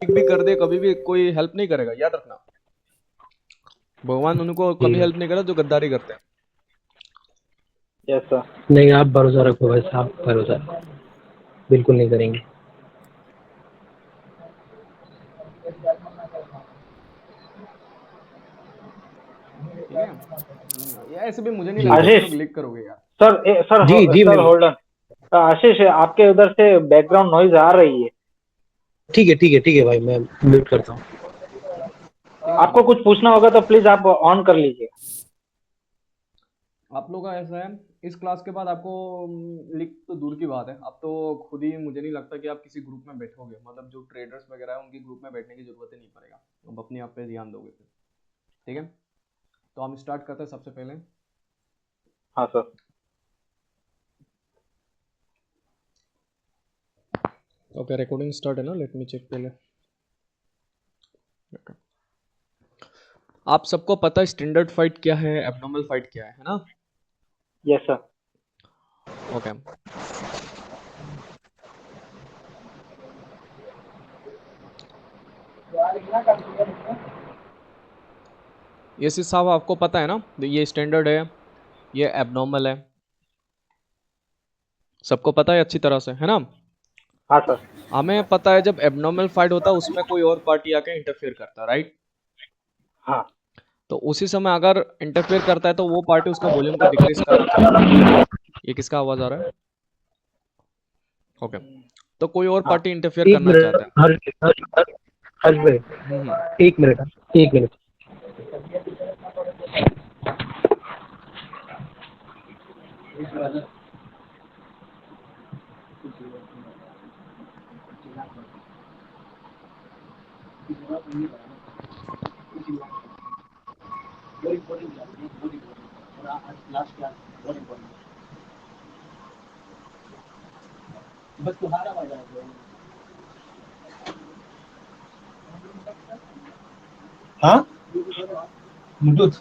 भी कर दे कभी भी कोई हेल्प नहीं करेगा, याद रखना। भगवान उनको ठीक कभी है। हेल्प नहीं करा जो गद्दारी करते हैं। Yes sir. नहीं, आप भरोसा रखो बस, आप भरोसा बिल्कुल नहीं करेंगे। ठीक है। ये ऐसे भी मुझे नहीं जी लगता भाई। तुम आशीष लोग लीक करोगे यार। सर जी जी सर मैं, होल्ड ऑन। आशीष, आपके उधर से बैकग्राउंड नॉइज आ रही है। ठीक है ठीक है ठीक है भाई, मैं म्यूट करता हूँ। ठीक है। आपको कुछ पूछना होगा तो प्लीज आप ऑन कर लीजिए। आप लोग का ऐसा है, इस क्लास के बाद आपको लीक तो दूर की बात है, अब तो खुद ही मुझे नहीं लगता कि आप किसी ग्रुप में बैठोगे, मतलब जो ट्रेडर्स वगैरह है उनकी ग्रुप में बैठने की जरूरत ही नहीं पड़ेगा। अब अपने आप पे ध्यान दोगे फिर। ठीक है। तो हम स्टार्ट करते हैं सबसे पहले। हाँ सर। ओके, रिकॉर्डिंग स्टार्ट है ना, लेट मी चेक पहले। Okay. आप सबको पता है स्टैंडर्ड फाइट क्या है, एब्नॉर्मल फाइट क्या है ना? Yes sir. ओके। ये चीज साहब आपको पता है ना, ये स्टैंडर्ड है, ये एब्नॉर्मल है, सबको पता है अच्छी तरह से, है ना? हाँ सर। हमें पता है जब एब्नॉर्मल फाइट होता है उसमें कोई और पार्टी आके इंटरफेयर करता है, राइट? हाँ। तो उसी समय अगर इंटरफेयर करता है तो वो पार्टी उसका वॉल्यूम को डिक्रीज करना चाहता है। ये किसका आवाज आ रहा है? ओके। तो कोई और हाँ। पार्टी इंटरफेयर एक करना मिनट, चाहता है। हर्ष हर्ष हर्ष हर्ष हम्म। भाई, एक मिनट, एक मिनट। हाँ, ब्लूटूथ।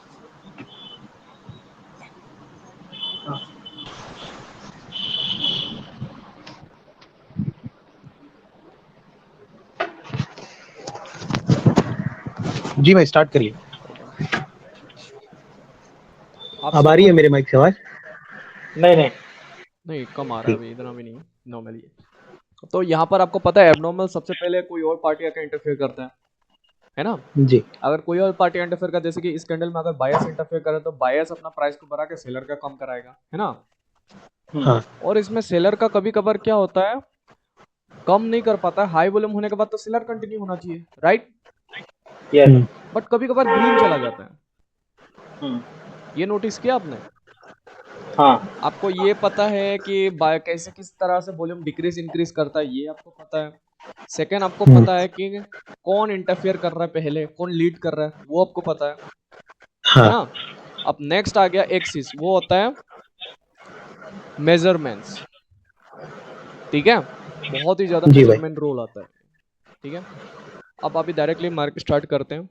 जी भाई, स्टार्ट करिए। ओके। आप अब आ रही सबको है मेरे माइक से आवाज? नहीं नहीं। नहीं, कम आ रहा है ठीक। अभी, इतना भी नहीं, नॉर्मली। तो यहाँ पर आपको पता है एब्नॉर्मल सबसे पहले कोई और पार्टी आके इंटरफेयर करता है ना? जी। अगर कोई और पार्टी इंटरफेयर कर, जैसे कि इस कैंडल में अगर बायस इंटरफेयर करे तो बायस अपना प्राइस को बढ़ा के सेलर का कम कराएगा, है ना? हाँ। और इसमें सेलर का कभी कभार क्या होता है, कम नहीं कर पाता, हाई वॉल्यूम होने के बाद तो सेलर कंटिन्यू होना चाहिए, राइट? यस। बट कभी कभार ग्रीन चला जाता है। हम्म। ये नोटिस किया आपने? हाँ। आपको ये पता है कि बाय कैसे किस तरह से वॉल्यूम डिक्रीज इंक्रीज करता है, ये आपको पता है। सेकंड, आपको हम्म, पता है कि कौन इंटरफेयर कर रहा है, पहले कौन लीड कर रहा है, वो आपको पता है हाँ। ना? अब नेक्स्ट आ गया एक्सिस, वो होता है मेजरमेंट्स। ठीक है। बहुत ही ज्यादा जी भाई। मेजरमेंट रोल आता है। ठीक है। अब अभी डायरेक्टली मार्केट स्टार्ट करते हैं।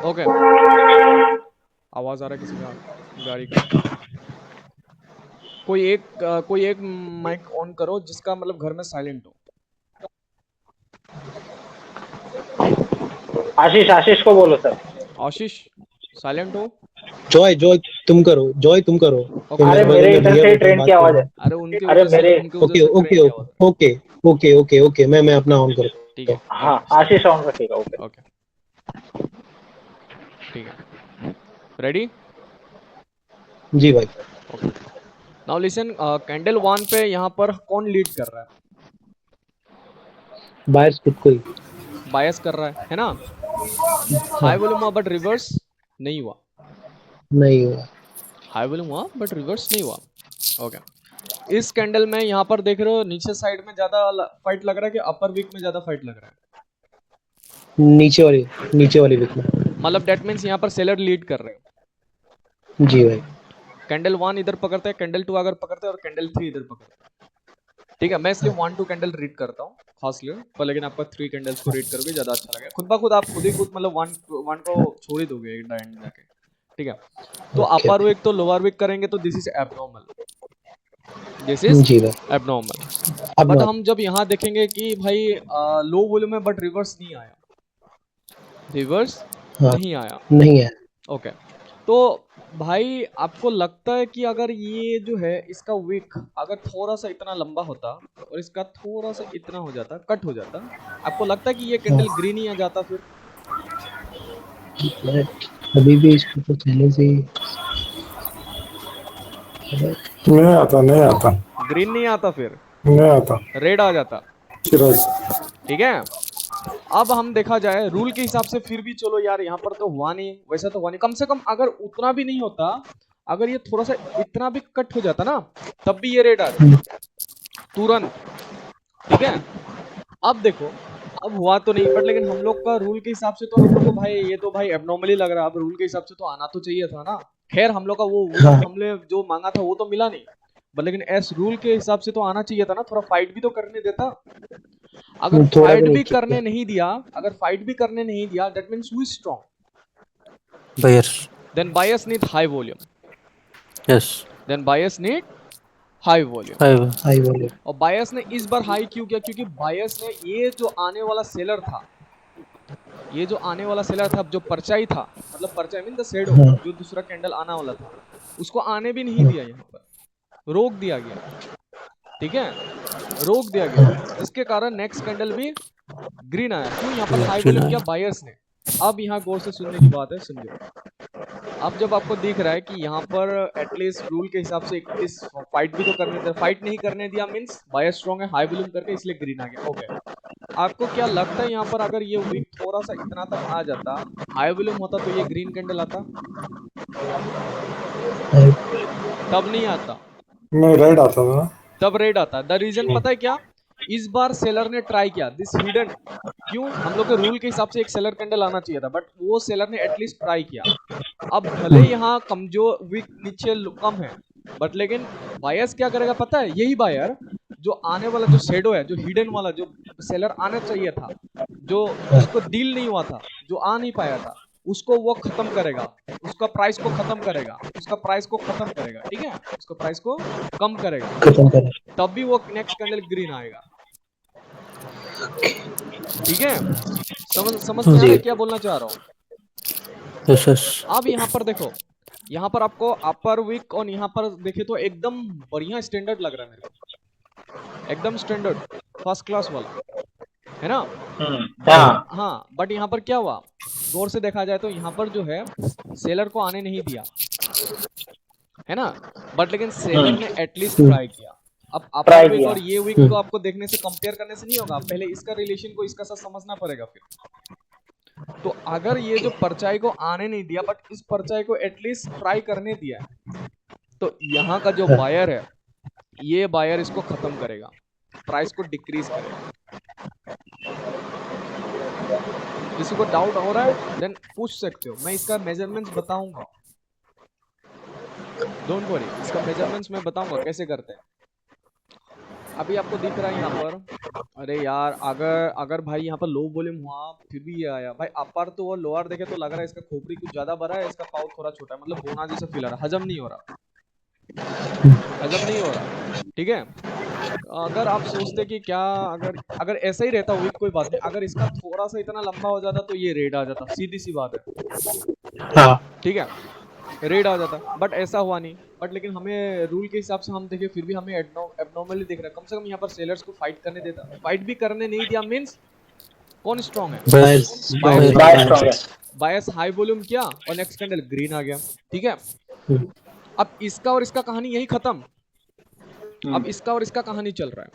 ओके। आवाज आ रहा है किसी का, गाड़ी का? कोई एक माइक ऑन करो जिसका मतलब घर में साइलेंट हो। आशीष, आशीष को बोलो सर। आशीष, साइलेंट हो। जॉय जॉय, तुम करो, जॉय तुम करो। ओके, ये अरे मेरे जॉय बगल मेरे में इधर भैया से ही बैठे हैं, ट्रेन की बात कर आवाज रहे है। हैं। अरे उनके अरे वजह से, मेरे। उनके वजह ओके से ट्रेन ओके की आवाज okay okay okay okay okay, मैं अपना ऑन है। करता ठीक है। हूँ। हाँ, ओके स्टार्ट। आशीष ऑन रखिएगा। ओके। ओके। ठीक है। रेडी? जी भाई। Okay. Now listen, candle one पे यहाँ पर कौन लीड कर रहा है? बायर्स खुद को ही। बायस कर रहा है ना? हाँ। हाई वॉल्यूम हुआ बट रिवर्स नहीं हुआ। नहीं हुआ। हाई वॉल्यूम हुआ बट रिवर्स नहीं हुआ। ओके। इस कैंडल में यहाँ पर देख रहे हो नीचे साइड में ज्यादा फाइट लग रहा है कि अपर वीक में ज्यादा फाइट लग रहा है? नीचे वाली विक में। मतलब डेट मीन्स यहाँ पर सेलर लीड कर रहे हैं। जी भाई। कैंडल 1 इधर पकड़ते हैं, कैंडल 2 अगर पकड़ते हैं और कैंडल 3 इधर पकड़ते हैं, ठीक है। मैं इसलिए 1 2 कैंडल रीड करता हूँ खासली, पर लेकिन आपका 3 कैंडल्स को रीड करोगे ज्यादा अच्छा लगेगा। खुद ब खुद आप खुद ही खुद मतलब 1 को छोड़ ही दोगे एंड जाके, ठीक है। तो ओके अपर विक तो लोअर विक करेंगे तो this is abnormal, this is जी भाई। एबनॉर्मल। अब बट हम जब यहाँ देखेंगे कि भाई लो वॉल्यूम है बट रिवर्स नहीं आया, रिवर्स हाँ नहीं आया, नहीं है। ओके। तो भाई आपको लगता है कि अगर ये जो है इसका विक अगर थोड़ा सा इतना लंबा होता और इसका थोड़ा सा इतना हो जाता, कट हो जाता, आपको लगता है कि ये कैंडल ग्रीन ही आ जाता फिर? मैं अभी भी इसको तो पहले से ही नहीं आता, नहीं आता, ग्रीन नहीं आता, फिर नहीं आता, रेड आ जाता, चिराग। ठीक है। अब हम देखा जाए रूल के हिसाब से फिर भी चलो यार यहाँ पर तो हुआ नहीं, वैसा तो हुआ नहीं, कम से कम अगर उतना भी नहीं होता, अगर ये थोड़ा सा इतना भी कट हो जाता ना, तब भी ये रेड आ जाता तुरंत, ठीक है। अब देखो अब हुआ तो नहीं, बट लेकिन हम लोग का रूल के हिसाब से तो हम लोग को भाई ये तो भाई एबनॉर्मली लग रहा है, अब रूल के हिसाब से तो आना तो चाहिए था ना। खैर हम लोग का वो हाँ। हमने जो मांगा था वो तो मिला नहीं, बट लेकिन एस रूल के हिसाब से तो आना चाहिए था ना, थोड़ा फाइट भी तो करने देता। अगर थोड़ा फाइट भी भी नहीं किया। करने नहीं दिया, अगर फाइट भी करने नहीं दिया, that means who is strong? Buyers. Then buyers need high volume, Yes. Then buyers need high volume. High volume. और बायर्स ने इस बार हाई क्यों किया? क्योंकि बायर्स ने ये जो आने वाला सेलर था, ये जो आने वाला सेलर था, जो परचाई था, मतलब परचाई मीन द शेडो, जो दूसरा कैंडल आने वाला था, उसको आने भी नहीं दिया, यहाँ पर रोक दिया गया, ठीक है, रोक दिया गया। इसके कारण नेक्स्ट कैंडल भी ग्रीन आया। क्यों? यहाँ पर हाई वॉल्यूम किया बायर्स ने। अब यहाँ गौर से सुनने की बात है, समझो। अब जब आपको दिख रहा है कि यहाँ पर एटलीस्ट रूल के हिसाब से इस फाइट भी तो करने दिया, फाइट नहीं करने दिया मींस बायर स्ट्रांग है, हाई वॉल्यूम करके इसलिए ग्रीन आ गया, ओके। आपको क्या लगता है यहाँ पर अगर ये विक थोड़ा सा इतना तक आ जाता, हाई वॉल्यूम होता, तो ये ग्रीन कैंडल आता? तब नहीं आता, नहीं, रेड आता था ना। तब रेड आता। द रीजन पता है क्या? इस बार सेलर ने ट्राई किया दिस हिडन। क्यों? हम लोग के रूल के हिसाब से एक सेलर कैंडल आना चाहिए था, बट वो सेलर ने एटलीस्ट ट्राई किया। अब भले यहाँ कमजोर विक नीचे कम है, बट लेकिन बायर्स क्या करेगा पता है? यही बायर जो आने वाला जो शेडो है, जो हिडन वाला, जो सेलर आना चाहिए था, जो जिसको डील नहीं हुआ था, जो आ नहीं पाया था, उसको वो खत्म करेगा, उसका प्राइस को खत्म करेगा, उसका प्राइस को खत्म करेगा, ठीक है, उसका प्राइस को कम करेगा, खत्म कर। तब भी वो नेक्स्ट कैंडल ग्रीन आएगा, ठीक है। समझ में आ रहा है क्या बोलना चाह रहा हूँ? Yes, yes. अब यहाँ पर देखो, यहाँ पर आपको अपर विक और यहाँ पर देखे तो एकदम बढ़िया स्टैंडर्ड लग रहा है मेरे को, एकदम स्टैंडर्ड फर्स्ट क्लास वाला, है ना? हाँ, बट यहाँ पर क्या हुआ? गौर से देखा जाए तो यहाँ पर जो है सेलर को आने नहीं दिया, है ना, बट लेकिन सेलर ने एटलीस्ट ट्राई किया। अब अपर विक और ये विक को आपको देखने से कंपेयर करने से नहीं होगा, पहले इसका रिलेशन को इसका साथ समझना पड़ेगा फिर। तो अगर ये जो परचाई को आने नहीं दिया, बट इस परचाई को एटलीस्ट ट्राई करने दिया, तो यहाँ का जो बायर है, ये बायर इसको खत्म करेगा, प्राइस को डिक्रीज करेगा। किसी को डाउट हो रहा है देन पूछ सकते हो, मैं इसका मेजरमेंट्स बताऊंगा, डोंट वरी, इसका मेजरमेंट्स मैं बताऊंगा कैसे करते हैं। अभी आपको दिख रहा है यहाँ पर, अरे यार अगर भाई यहाँ पर लो वॉल्यूम हुआ फिर भी ये आया भाई, अपर तो और लोअर देखे तो लग रहा है इसका खोपड़ी कुछ ज्यादा बड़ा है, इसका पाउच थोड़ा छोटा है, मतलब बोना जैसा फील आ रहा है, हजम नहीं हो रहा, हजम नहीं हो रहा, ठीक है। अगर आप सोचते कि क्या अगर ऐसा ही रहता वीक कोई बात नहीं, अगर इसका थोड़ा सा इतना लंबा हो जाता तो ये रेड आ जाता, सीधी सी बात है, ठीक है, रेड आ जाता, बट ऐसा हुआ नहीं। बट लेकिन हमें रूल के हिसाब से हम देखें फिर भी हमें एबनॉर्मली दिख रहा है, कम से कम यहाँ पर सेलर्स को फाइट करने देता, फाइट भी करने नहीं दिया मींस कौन स्ट्रांग है? बायर्स हाई वॉल्यूम किया और नेक्स्ट कैंडल ग्रीन आ गया, ठीक है। अब इसका और इसका कहानी यही खत्म, अब इसका और इसका कहानी चल रहा है।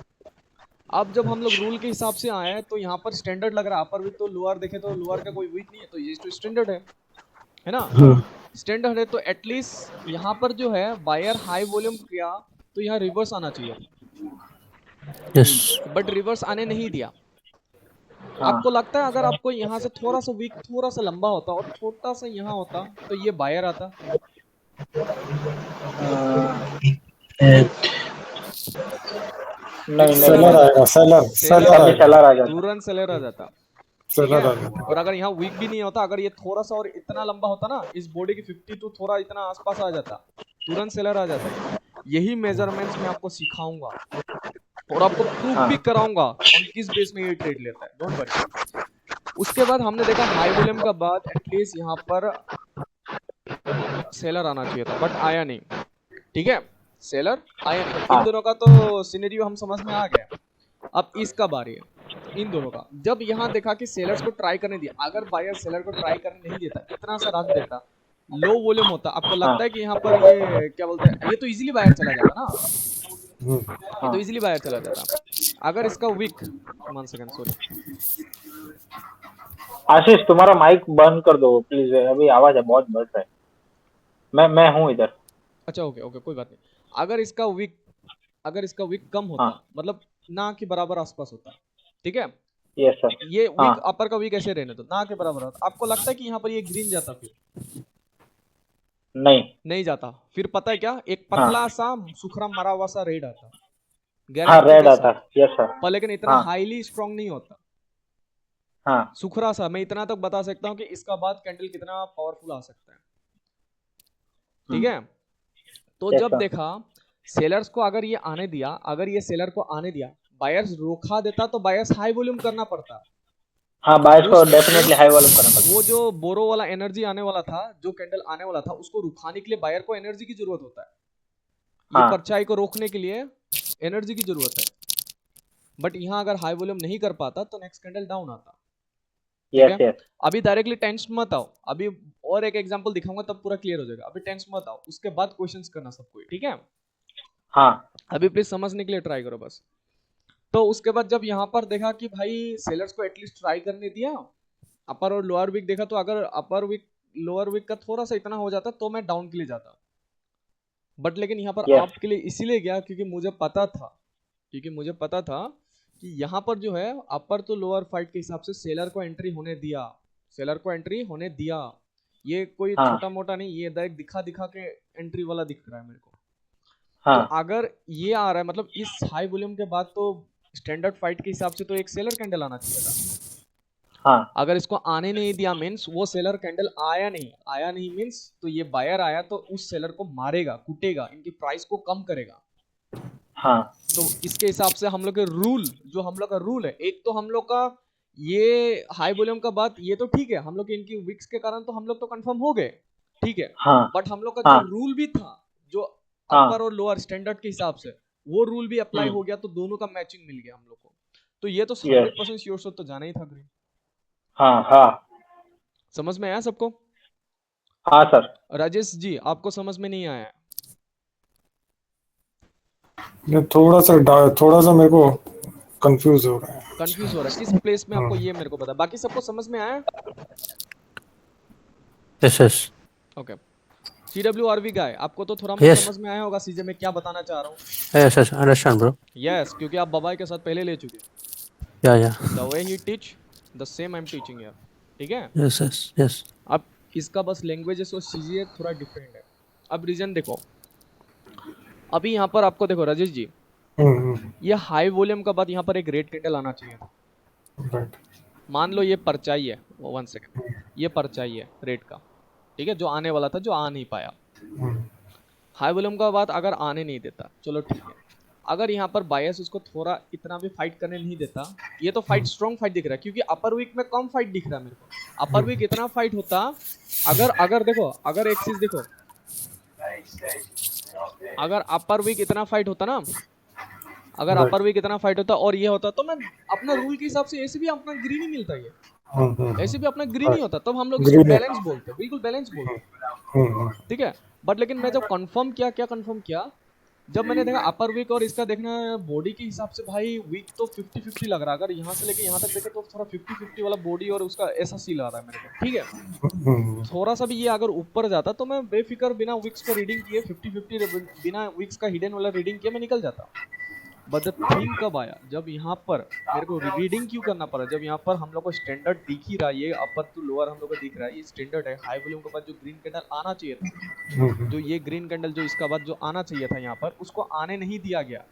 अब जब हम लोग रूल के हिसाब से आए तो यहाँ पर स्टैंडर्ड लग रहा है, अपर विक तो लोअर देखे तो लोअर का कोई वीक नहीं है, तो ये तो स्टैंडर्ड है ना, स्टैंडर्ड है, तो एटलीस्ट यहाँ पर जो है बायर हाई वॉल्यूम किया तो यहाँ रिवर्स आना चाहिए, Yes. बट रिवर्स आने नहीं दिया। आपको लगता है अगर आपको यहाँ से थोड़ा सा वीक थोड़ा सा लंबा होता और छोटा सा यहाँ होता तो ये बायर आता? नहीं नहीं सेलर आएगा, सेलर सेलर अभी आएगा, सेलर आ जाता। तुरंत सेलर आ जाता। ठीक सेलर है, आ जाता। और अगर यहाँ वीक भी नहीं होता, अगर ये थोड़ा सा और इतना लंबा होता ना, इस बॉडी की 52 थोड़ा इतना आसपास आ जाता, तुरंत सेलर आ जाता है। यही मेजरमेंट्स मैं आपको सिखाऊंगा और आपको प्रूफ भी कराऊंगा और किस बेस में ये ट्रेड लेता है, डोंट वरी। उसके बाद हमने देखा हाई वॉल्यूम का बाद एटलीस्ट यहाँ पर सेलर आना चाहिए था, बट आया नहीं। ठीक है, सेलर आया नहीं। इन दोनों का तो सिनेरियो हम समझ में आ गया। अब इसका बारी है इन दोनों का। जब यहाँ देखा कि सेलर्स को ट्राई करने दिया, अगर बायर सेलर को ट्राई करने नहीं देता, इतना सा रख देता, लो वॉल्यूम होता, आपको लगता है कि यहाँ पर ये क्या बोलते हैं, ये तो इजीली बायर चला जाता ना, ये तो इजीली बायर चला जाता। अगर इसका वीक, 1 सेकंड सॉरी, आशीष तुम्हारा माइक बंद कर दो प्लीज, अभी आवाज है बहुत बढ़ रहा है। मैं हूँ इधर। अच्छा ओके ओके कोई बात नहीं। अगर इसका वीक कम होता, मतलब ना के बराबर आसपास होता, ठीक है, यस सर। ये वीक अपर का वीक ऐसे रहने दो, ना के बराबर होता, आपको लगता है कि यहाँ पर ये ग्रीन जाता? फिर नहीं जाता। फिर पता है क्या, एक पतला सा सुखरा मरा हुआ सा रेड आता, रेड आता, यस सर, पर लेकिन इतना हाईली स्ट्रॉन्ग नहीं होता, हाँ सुखरा सा। मैं इतना तक बता सकता हूँ कि इसका बाद कैंडल कितना पावरफुल आ सकता है। ठीक है, तो जब देखा सेलर्स को अगर ये आने दिया, अगर ये सेलर को आने दिया, बायर्स रोका देता तो बायर्स हाई वॉल्यूम करना पड़ता। हाँ बायर्स को डेफिनेटली हाई वॉल्यूम करना पड़ता। वो जो बोरो वाला एनर्जी आने वाला था, जो कैंडल आने वाला था, उसको रुकाने के लिए बायर को एनर्जी की जरूरत होता है। ये परछाई को रोकने के लिए एनर्जी की जरूरत है। बट यहाँ अगर हाई वॉल्यूम नहीं कर पाता तो नेक्स्ट कैंडल डाउन आता। Yes yes. अभी डायरेक्टली टेंस मत आओ, अभी और एक एग्जांपल दिखाऊंगा तब पूरा क्लियर हो जाएगा। अभी टेंस मत आओ, उसके बाद क्वेश्चंस करना सबको, ठीक है? हाँ अभी प्लीज समझने के लिए ट्राई करो बस। तो उसके बाद जब यहाँ पर देखा कि भाई सेलर्स को एटलीस्ट ट्राई करने दिया, अपर और लोअर वीक देखा, तो अगर अपर वीक लोअर वीक का थोड़ा सा इतना हो जाता तो मैं डाउन के लिए जाता। बट लेकिन यहाँ पर आपके लिए इसीलिए गया क्योंकि मुझे पता था कि यहाँ पर जो है अपर तो लोअर फाइट के हिसाब से सेलर को एंट्री होने दिया। ये कोई छोटा मोटा नहीं, ये डायरेक्ट दिखा के एंट्री वाला दिख रहा है मेरे को। तो अगर ये आ रहा है, मतलब इस हाई वॉल्यूम के बाद तो स्टैंडर्ड फाइट के हिसाब से तो एक सेलर कैंडल आना चाहिए था। अगर इसको आने नहीं दिया मींस वो सेलर कैंडल आया नहीं मींस तो ये बायर आया तो उस सेलर को मारेगा, कूटेगा, इनकी प्राइस को कम करेगा। तो इसके हिसाब से हम लोग के रूल है, एक तो हम लोग का ये हाई वॉल्यूम का बात, ये तो ठीक है, हम लोग इनकी विक्स के कारण तो हम लोग तो कंफर्म हो गए, ठीक है। बट हम लोग का जो रूल भी था, जो अपर और लोअर स्टैंडर्ड के हिसाब से, वो रूल भी अप्लाई हो गया, तो दोनों का मैचिंग मिल गया हम लोग को। तो ये तो 100% श्योर शॉट तो जाना ही था ग्रीन। समझ में आया सबको? हाँ सर। राजेश जी आपको समझ में नहीं आया? थोड़ा सा मेरे को कंफ्यूज हो रहा है। किस प्लेस में आपको ये मेरे को पता, बाकी सबको समझ में आया? Yes okay. CWRV गाय आपको तो थोड़ा बहुत समझ में आया होगा सीजे में क्या बताना चाह रहा हूँ। Yes understand bro. यस, क्योंकि आप बबाई के साथ पहले ले चुके। या the way he teach the same I am teaching here, ठीक है? यस। अब इसका बस लैंग्वेजेस और चीजें थोड़ा डिफरेंट है। अब रीजन देखो, अभी यहाँ पर आपको देखो राजेश जी, ये हाई वॉल्यूम का बाद यहाँ पर एक रेड कैंडल आना चाहिए था। मान लो ये परचाई है, 1 सेकंड, ये परचाई है रेड का, ठीक है, जो आने वाला था, जो आ नहीं पाया। हाई वॉल्यूम का बाद अगर आने नहीं देता, चलो ठीक है। अगर यहाँ पर बायस उसको थोड़ा इतना भी फाइट करने नहीं देता, ये तो फाइट स्ट्रॉन्ग फाइट दिख रहा है, क्योंकि अपर वीक में कम फाइट दिख रहा है मेरे को। अपर वीक इतना फाइट होता, अगर देखो, अगर एक चीज देखो, अगर अपर वीक इतना फाइट होता ना, अगर अपर वीक इतना फाइट होता और ये होता, तो मैं अपना रूल के हिसाब से ऐसे भी अपना ग्रीन ही मिलता है, ऐसे भी अपना ग्रीन ही होता, तब हम लोग इसको बैलेंस बोलते, बिल्कुल बैलेंस बोलते, ठीक है। बट लेकिन मैं जब कंफर्म किया, जब मैंने देखा अपर वीक और इसका देखना बॉडी के हिसाब से, भाई वीक तो 50-50 लग रहा है। अगर यहाँ से लेके यहाँ तक देखे तो थोड़ा 50-50 वाला बॉडी और उसका ऐसा सील आ रहा है मेरे को, ठीक है। थोड़ा सा भी ये अगर ऊपर जाता तो मैं बेफिक्र बिना विक्स को रीडिंग किए 50-50 बिना विक्स का हिडन वाला रीडिंग किए मैं निकल जाता। बट द थिंग कब आया, जब यहाँ पर मेरे को रीडिंग क्यों करना पड़ा, जब यहाँ पर हम लोग को स्टैंडर्ड दिख ही रहा है, ये अपर टू लोअर हम लोग को दिख रहा है, ये स्टैंडर्ड है। हाई वॉल्यूम के बाद जो ग्रीन कैंडल आना चाहिए था, जो ये ग्रीन कैंडल जो इसका बाद जो आना चाहिए था यहाँ पर, उसको आने नहीं दिया गया,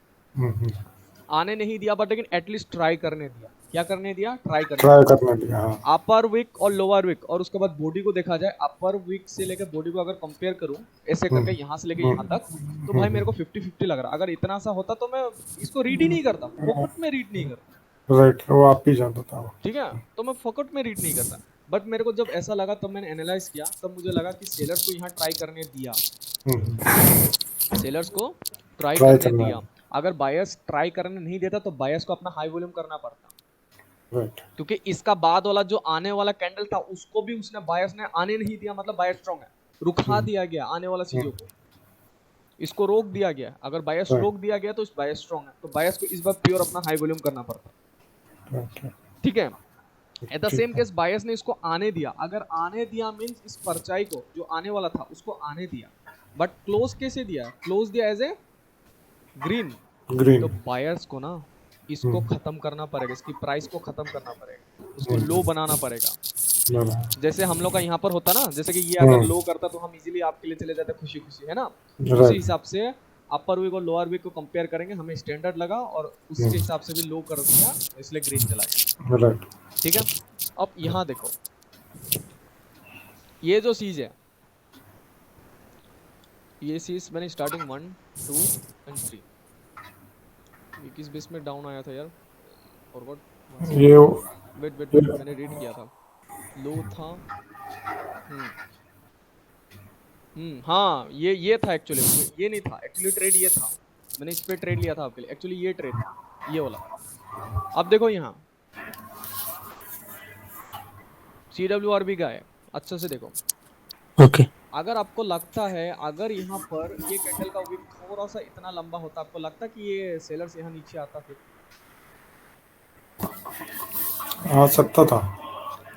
आने नहीं दिया, बट लेकिन एटलीस्ट ट्राई करने दिया। क्या करने दिया? ट्राई करने दिया। अपर विक और लोअर विक, और उसके बाद बॉडी को देखा जाए, अपर विक से लेकर बॉडी को अगर कंपेयर करूं ऐसे करके यहाँ से लेकर यहाँ तक, तो भाई मेरे को 50-50 लग रहा। अगर इतना सा होता तो मैं इसको रीड ही नहीं करता, फोकट में रीड नहीं करता। राइट, वो आप ही जानता था। ठीक है, तो मैं फोकट में रीड नहीं करता। बट मेरे को जब ऐसा लगा, तब मैंने एनालाइज किया, तब मुझे लगा कि सेलर्स को यहाँ ट्राई करने दिया, सेलर्स को ट्राई करने दिया। अगर बायर्स ट्राई करने नहीं देता तो बायर्स को अपना हाई वॉल्यूम करना पड़ता, क्योंकि इसका बाद वाला जो आने वाला कैंडल था उसको भी उसने बायर्स ने आने नहीं दिया, मतलब बायर्स स्ट्रांग है, रुका दिया गया आने वाला चीजों को, इसको रोक दिया गया। अगर बायर्स रोक दिया गया तो इस बायर्स स्ट्रांग है, तो बायर्स को इस बार प्योर अपना हाई वॉल्यूम करना पड़ता। ठीक है, at the same case buyers ने इसको आने दिया। अगर आने दिया मींस इस परचाई को जो आने वाला था उसको आने दिया, बट क्लोज कैसे दिया? क्लोज दिया एज ए ग्रीन। तो बायर्स को ना इसको खत्म करना पड़ेगा, इसकी प्राइस को खत्म करना पड़ेगा, उसको लो बनाना पड़ेगा। जैसे हम लोग का यहाँ पर होता ना, जैसे कि ये अगर लो करता तो हम इजीली आपके लिए चले जाते खुशी खुशी, है ना। उसी हिसाब से अपर वीक और लोअर वीक को कंपेयर करेंगे, हमें स्टैंडर्ड लगा और उसके हिसाब से भी लो कर दिया, इसलिए ग्रीन चला गया। ठीक है, अब यहाँ देखो, ये जो चीज है, ये चीज मैंने स्टार्टिंग 1, 2 and 3, ये किस बेस में डाउन आया था यार, फॉरवर्ड ये वेट मैंने रीड किया था, लो था। हाँ, ये था एक्चुअली, ये नहीं था एक्चुअली, ट्रेड ये था, मैंने इस पे ट्रेड लिया था आपके लिए, एक्चुअली ये ट्रेड था, ये वाला। अब देखो यहाँ CWRB का है, अच्छा से देखो। ओके। अगर आपको लगता है, अगर यहाँ पर ये कैंडल का विक थोड़ा सा इतना लंबा होता, आपको लगता कि ये सेलर्स यहाँ नीचे आता, फिर आ सकता था,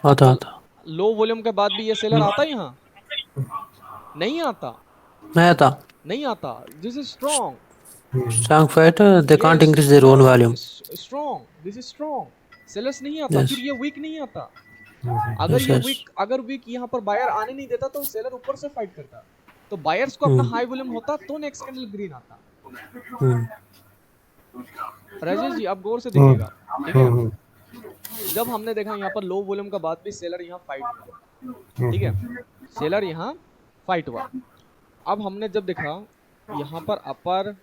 आता लो वॉल्यूम के बाद भी ये सेलर आता यहाँ? नहीं आता, नहीं आता। This is strong fighter, they can't increase their own volume. Strong, this is strong. Sellers नहीं आता, फिर ये वीक नहीं आता। अगर ये वीक, अगर वीक यहाँ पर बायर आने नहीं देता तो सेलर ऊपर से फाइट करता, तो बायर्स को अपना हाई वॉल्यूम होता, तो नेक्स्ट कैंडल ग्रीन आता। राजेश जी आप गौर से देखिएगा, ठीक है। जब हमने देखा यहाँ पर लो वॉल्यूम का बाद भी सेलर यहाँ फाइट हुआ, ठीक है, सेलर यहाँ फाइट हुआ। अब हमने जब देखा यहाँ पर अपर,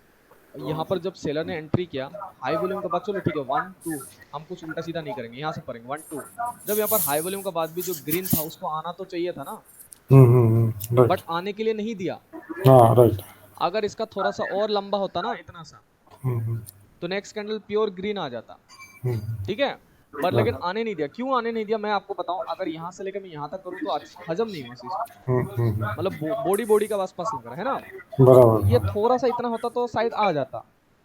यहाँ पर जब सेलर ने एंट्री किया हाई वॉल्यूम के बाद, चलो ठीक है 1, 2, हम कुछ उल्टा सीधा नहीं करेंगे, यहाँ से पढ़ेंगे 1, 2। जब यहाँ पर हाई वॉल्यूम का बाद भी जो ग्रीन था उसको आना तो चाहिए था ना, बट आने के लिए नहीं दिया। राइट, अगर इसका थोड़ा सा और लंबा होता ना, इतना सा, तो नेक्स्ट कैंडल प्योर ग्रीन आ जाता, ठीक है, पर लेकिन आने नहीं दिया। क्यों आने नहीं दिया मैं आपको बताऊं। अगर यहाँ से लेकर मैं यहाँ तक करूँ तो हजम नहीं हुआ, मतलब बॉडी का आसपास लग रहा है ना, बराबर। ये थोड़ा सा इतना होता तो शायद आ जाता,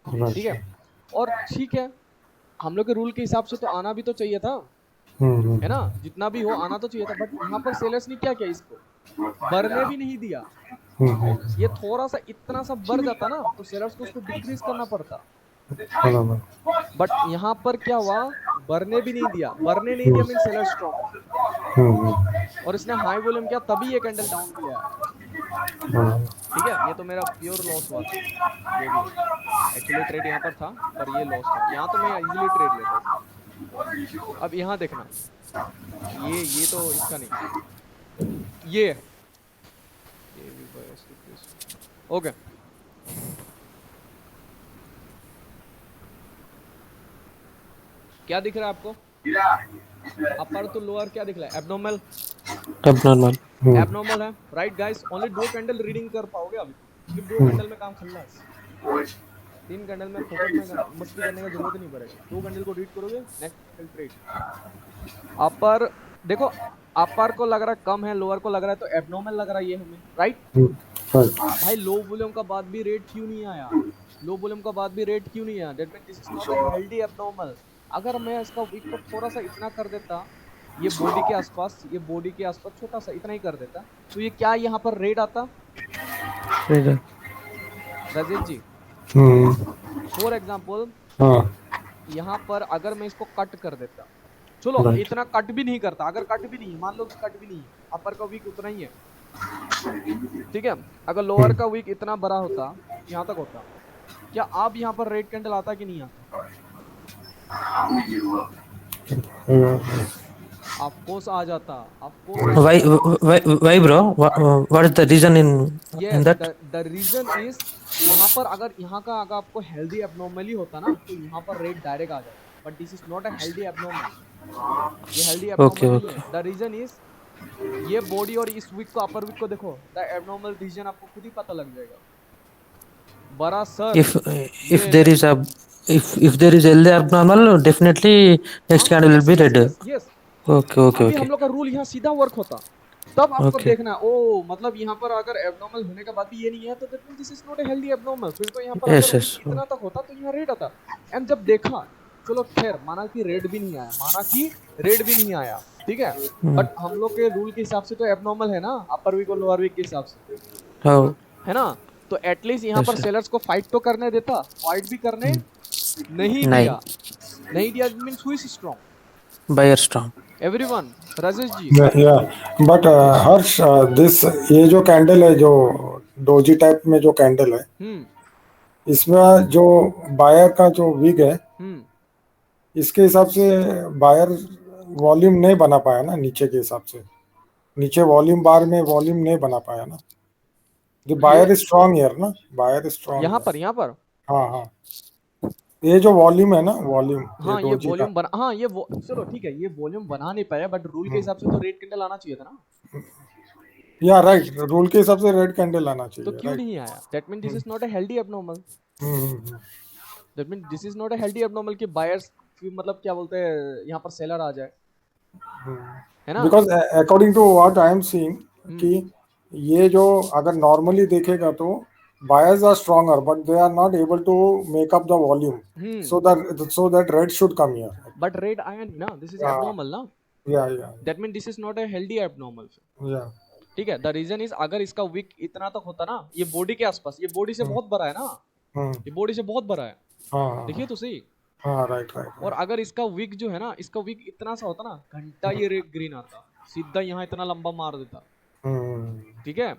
ठीक है। और ठीक है, हम लोग के रूल के हिसाब से तो आना भी तो चाहिए था, है ना, जितना भी हो आना तो चाहिए था। बट यहाँ पर सेलर्स ने क्या किया, इसको बढ़ने भी नहीं दिया। ये थोड़ा सा इतना सा बढ़ जाता ना तो सेलर्स को उसको डिक्रीज करना पड़ता, बट यहाँ पर क्या हुआ, बढ़ने भी नहीं दिया। बढ़ने नहीं दिया मीन सेलर स्ट्रॉन्ग, और इसने हाई वॉल्यूम किया तभी ये कैंडल डाउन किया, ठीक है। ये तो मेरा प्योर लॉस हुआ था, जो भी एक्चुअली ट्रेड यहाँ पर था, पर ये लॉस था। यहाँ तो मैं इजीली ट्रेड लेता था। अब यहाँ देखना, ये तो इसका नहीं, ये ओके। क्या दिख रहा है आपको? अपर तो लोअर क्या दिख रहा है? एब्नॉर्मल, एब्नॉर्मल है, right guys. Only 2 candle reading कर पाओगे अभी, सिर्फ 2 कैंडल में काम खल्ला है। 3 कैंडल में फोकस में मस्ती करने का जरूरत नहीं पड़ेगा। 2 कैंडल को रीड करोगे, नेक्स्ट कैंडल ट्रेड। अपर देखो, अपर को लग रहा है कम है, लोअर को लग रहा है तो एब्नॉर्मल लग रहा है ये हमें, राइट। भाई लो वॉल्यूम का बाद भी रेट क्यों नहीं आया? लो वॉल्यूम का बाद भी रेट क्यों नहीं आया? That means this is not a healthy abnormal. अगर मैं इसका वीक को थोड़ा सा इतना कर देता, ये बॉडी के आसपास, ये बॉडी के आसपास छोटा सा इतना ही कर देता, तो ये क्या यहाँ पर रेट आता? राजेश जी, फॉर एग्जांपल हाँ यहाँ पर अगर मैं इसको कट कर देता, चलो राइट इतना कट भी नहीं करता, अगर कट भी नहीं, मान लो कि कट भी नहीं है, अपर का वीक उतना ही है, ठीक है, अगर लोअर का वीक इतना बड़ा होता, यहाँ तक होता, क्या आप यहाँ पर रेड कैंडल आता कि नहीं आता? ऑफ कोर्स आ जाता, ऑफ कोर्स आ Why, जाता। why, bro? What is the reason in yes, that? The reason is, यहाँ पर अगर यहाँ का अगर आपको हेल्दी एबनॉर्मली होता ना, तो यहाँ पर रेट डायरेक्ट आ जाता, but this is not a healthy abnormal, ये हेल्दी Okay, एबनॉर्मल नहीं okay. है। द रीजन इज, ये बॉडी और इस वीक को, अपर वीक को देखो, द एबनॉर्मल रीजन आपको खुद ही पता लग जाएगा, बड़ा सर, If ये there is a if there is LA abnormal, definitely next हाँ, candle will yes be yes red. Yes yes, Okay, okay, अभी okay, हम लोग का रूल यहाँ सीधा वर्क होता, तब आपको okay. देखना है, ओ मतलब यहाँ पर अगर एबनॉर्मल होने का बाद भी ये नहीं है, तो that means this is not a healthy abnormal, फिर तो यहाँ पर अगर Yes, वीक yes. इतना तक होता तो यहाँ रेड आता। एंड जब देखा, चलो खैर माना कि रेड भी नहीं आया, माना कि रेड भी नहीं आया, ठीक है, Hmm. बट हम लोग के रूल के हिसाब से तो एबनॉर्मल है ना, अपर वीक और लोअर वीक के हिसाब से, How? है ना, तो एटलीस्ट यहाँ Yes, पर sir. सेलर्स को फाइट तो करने देता, फाइट भी करने नहीं Nine. दिया, नहीं दिया means who is strong, Buyer strong. Everyone, Rajesh ji. या बट हर्ष दिस ये जो कैंडल है जो डोजी टाइप में जो कैंडल है हम्म इसमें जो बायर का जो विग है हम्म इसके हिसाब से बायर वॉल्यूम नहीं बना पाया ना नीचे के हिसाब से नीचे वॉल्यूम बार में वॉल्यूम नहीं बना पाया ना द ये बायर इज स्ट्रांग हियर ना बायर इज स्ट्रांग यहाँ पर, हियर यहाँ पर, हाँ हाँ ये जो वॉल्यूम है ना वॉल्यूम ये हाँ ये डोजी का वॉल्यूम बना, हाँ ये चलो ठीक है, ये वॉल्यूम बना नहीं पाया, बट रूल के हिसाब से तो रेड कैंडल आना चाहिए था ना, या राइट रूल के हिसाब से रेड कैंडल आना तो चाहिए क्यों राइट नहीं आया? That mean this is not a healthy abnormal, that mean this is not a healthy abnormal कि बायर्स मतलब क्या बोलते हैं, यहाँ पर सेलर आ जाए, है ना। Because according to what I am seeing hmm कि ये जो अगर नॉर्मली देखेगा तो buyers are stronger but they are not able to make up the volume hmm so that red should come here but red आया नहीं ना, this is yeah abnormal ना, yeah that mean this is not a healthy abnormal, yeah ठीक है। The reason is, अगर इसका Wick इतना तक होता ना, ये बॉडी के आसपास, ये बॉडी से बहुत बड़ा है ना, हम्म ये बॉडी से बहुत बड़ा है, हाँ देखिए तो सही। हाँ राइट राइट और अगर इसका विक जो है ना, इसका विक इतना सा होता ना, घंटा ये रेड ग्रीन आता, सीधा यहाँ इतना लंबा मार देता, हम्म ठीक है,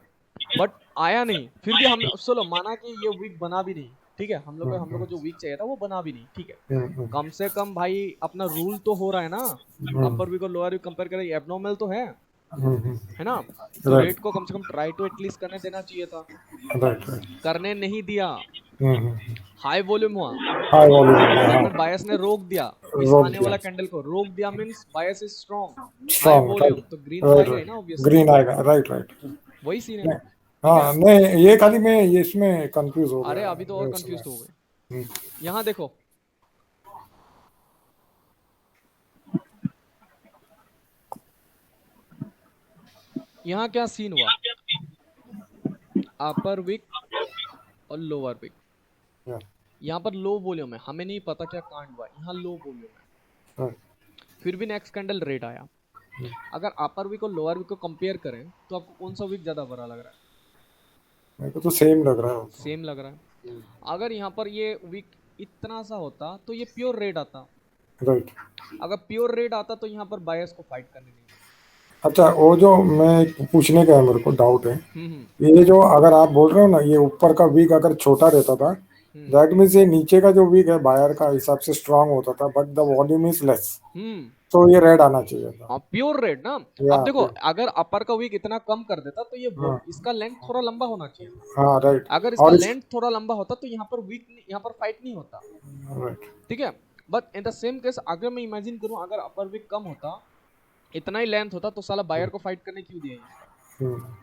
बट आया नहीं, फिर भी हम चलो माना कि ये विक बना भी नहीं, ठीक है, हम लोग को जो विक चाहिए था वो बना भी नहीं, ठीक है, कम से कम भाई अपना रूल तो हो रहा है ना, अपर विक और लोअर विक कंपेयर करें, एबनॉर्मल तो है ना, तो राइट रेट को कम से कम ट्राई टू एटलीस्ट करने देना चाहिए था, राइट राइट करने नहीं दिया, हाई वॉल्यूम हुआ, हाई वॉल्यूम दैट हाँ मीन बायस ने रोक दिया, इस रोक आने दिया वाला कैंडल को रोक दिया, means bias is strong, high strong volume, right तो ग्रीन तो राइट आएगा ही ना राइट ऑब्वियसली, ग्रीन आएगा राइट राइट वही सीन है, ठीक है। हाँ नहीं ये खाली मैं ये इसमें कंफ्यूज हो अरे गया अभी तो और न्यूज़ में कंफ्यूज हो गए, यहाँ देखो, यहाँ क्या सीन हुआ, अपर विक और लोअर विक, Yeah, यहाँ पर लो वॉल्यूम है, हमें नहीं पता क्या कांड हुआ, यहाँ लो वॉल्यूम है, right. फिर भी नेक्स्ट कैंडल रेड आया, अगर अपर विक और लोअर विक को कंपेयर करें तो आपको कौन सा विक ज्यादा बड़ा लग रहा है? मेरे को तो सेम लग रहा है वो तो। सेम लग रहा है। अगर यहाँ पर ये विक इतना सा होता तो ये प्योर रेड आता, राइट अगर प्योर रेड आता तो यहाँ पर बायर्स को फाइट करने नहीं देता। अच्छा वो जो मैं पूछने का है मेरे को डाउट है हम्म ये जो अगर आप बोल रहे हो ना ये ऊपर का वीक अगर छोटा रहता था दैट मीन्स ये नीचे का जो वीक है बायर का हिसाब से स्ट्रांग होता था but the volume is less hmm तो ये रेड आना चाहिए था हाँ प्योर रेड ना। या अब देखो अगर अपर का विक इतना कम कर देता तो ये हाँ इसका लेंथ थोड़ा लंबा होना चाहिए, हाँ राइट अगर इसका और इस लेंथ थोड़ा लंबा होता तो यहाँ पर विक, यहाँ पर फाइट नहीं होता, राइट ठीक है। But in the same case अगर मैं इमेजिन करूं अगर अपर विक कम होता, इतना ही लेंथ होता, तो साला बायर को फाइट करने क्यों दिया यहाँ पर?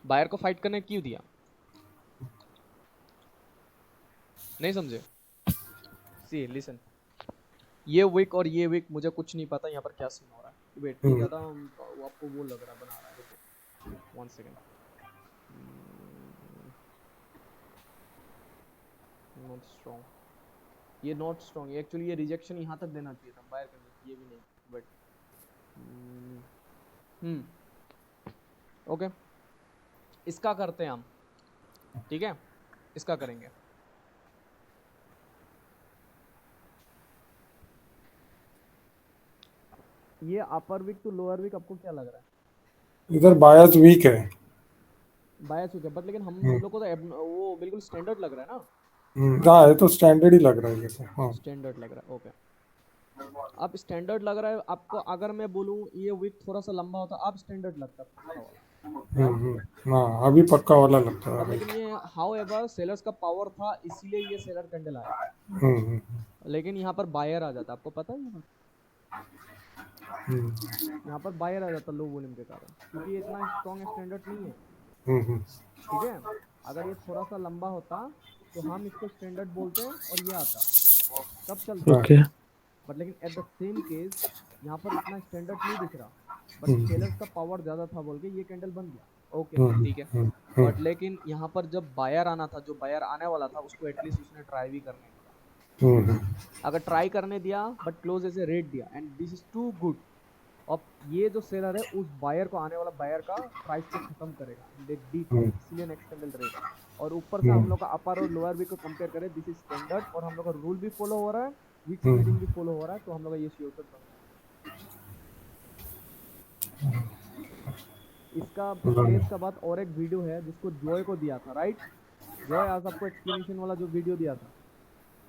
बायर को फाइट करने क्यों दिया? नहीं समझे? सी लिसन, ये विक और ये विक मुझे कुछ नहीं पता यहाँ पर क्या सीन हो रहा है, वेट ये ज्यादा वो आपको वो लग रहा बना रहा है, रुको 1 सेकंड, नॉट स्ट्रॉन्ग, ये नॉट स्ट्रॉन्ग, ये एक्चुअली ये रिजेक्शन यहाँ तक देना चाहिए था बायर करने, ये भी नहीं, बट ओके इसका करते हैं हम, ठीक है इसका करेंगे, ये अपर वीक टू लोअर वीक आपको क्या लग रहा है? इधर बायस वीक है। बायस वीक है, बट लेकिन हम हम्म, लोग को तो वो बिल्कुल स्टैंडर्ड लग रहा है ना। हाँ ये तो स्टैंडर्ड ही लग रहा है ये तो। हाँ स्टैंडर्ड लग रहा है, ओके। अब स्टैंडर्ड लग रहा है आपको, अगर मैं बोलूँ ये वीक थोड़ा सा लंबा होता अब स्टैंडर्ड लगता पक्का वाला, हाँ अभी पक्का वाला लगता है बट अभी। लेकिन ये हाउ एवर सेलर्स का पावर था इसीलिए ये सेलर कैंडल आया, हम्म, हम्म, लेकिन यहाँ पर बायर आ जाता, आपको पता है ये बात? हम्म, यहाँ पर बायर आ जाता लो वॉल्यूम के कारण, क्योंकि ये इतना स्ट्रॉन्ग स्टैंडर्ड नहीं है। हम्म, ठीक है, अगर ये थोड़ा सा लंबा होता तो हम इसको स्टैंडर्ड बोलते हैं और ये आता तब चलता, Okay. बट लेकिन एट द सेम केस यहाँ पर इतना स्टैंडर्ड नहीं दिख रहा, बट हम्म, सेलर्स का पावर ज़्यादा था बोल के ये कैंडल बन गया, ओके हम्म, ठीक है। हम्म, बट लेकिन यहाँ पर जब बायर आना था, जो बायर आने वाला था उसको एटलीस्ट उसने ट्राई भी करने दिया, हम्म, अगर ट्राई करने दिया but close as a rate दिया, and this is too good. अब ये जो सेलर है उस बायर को, आने वाला बायर का प्राइस को खत्म करेगा, एंड दे डिड दैट, इसलिए नेक्स्ट कैंडल रेट। और ऊपर से हम लोग का अपर और लोअर वीक को कंपेयर करें, दिस इज स्टैंडर्ड, और हम लोग का रूल भी फॉलो हो रहा है, वीक स्प्लिटिंग भी फॉलो हो रहा है, तो हम लोग का ये श्योर कट बन रहा है। इसका स्पेस का बाद और एक वीडियो है जिसको जॉय को दिया था, राइट? जॉय आज आपको एक्सप्लेनेशन वाला जो वीडियो दिया था,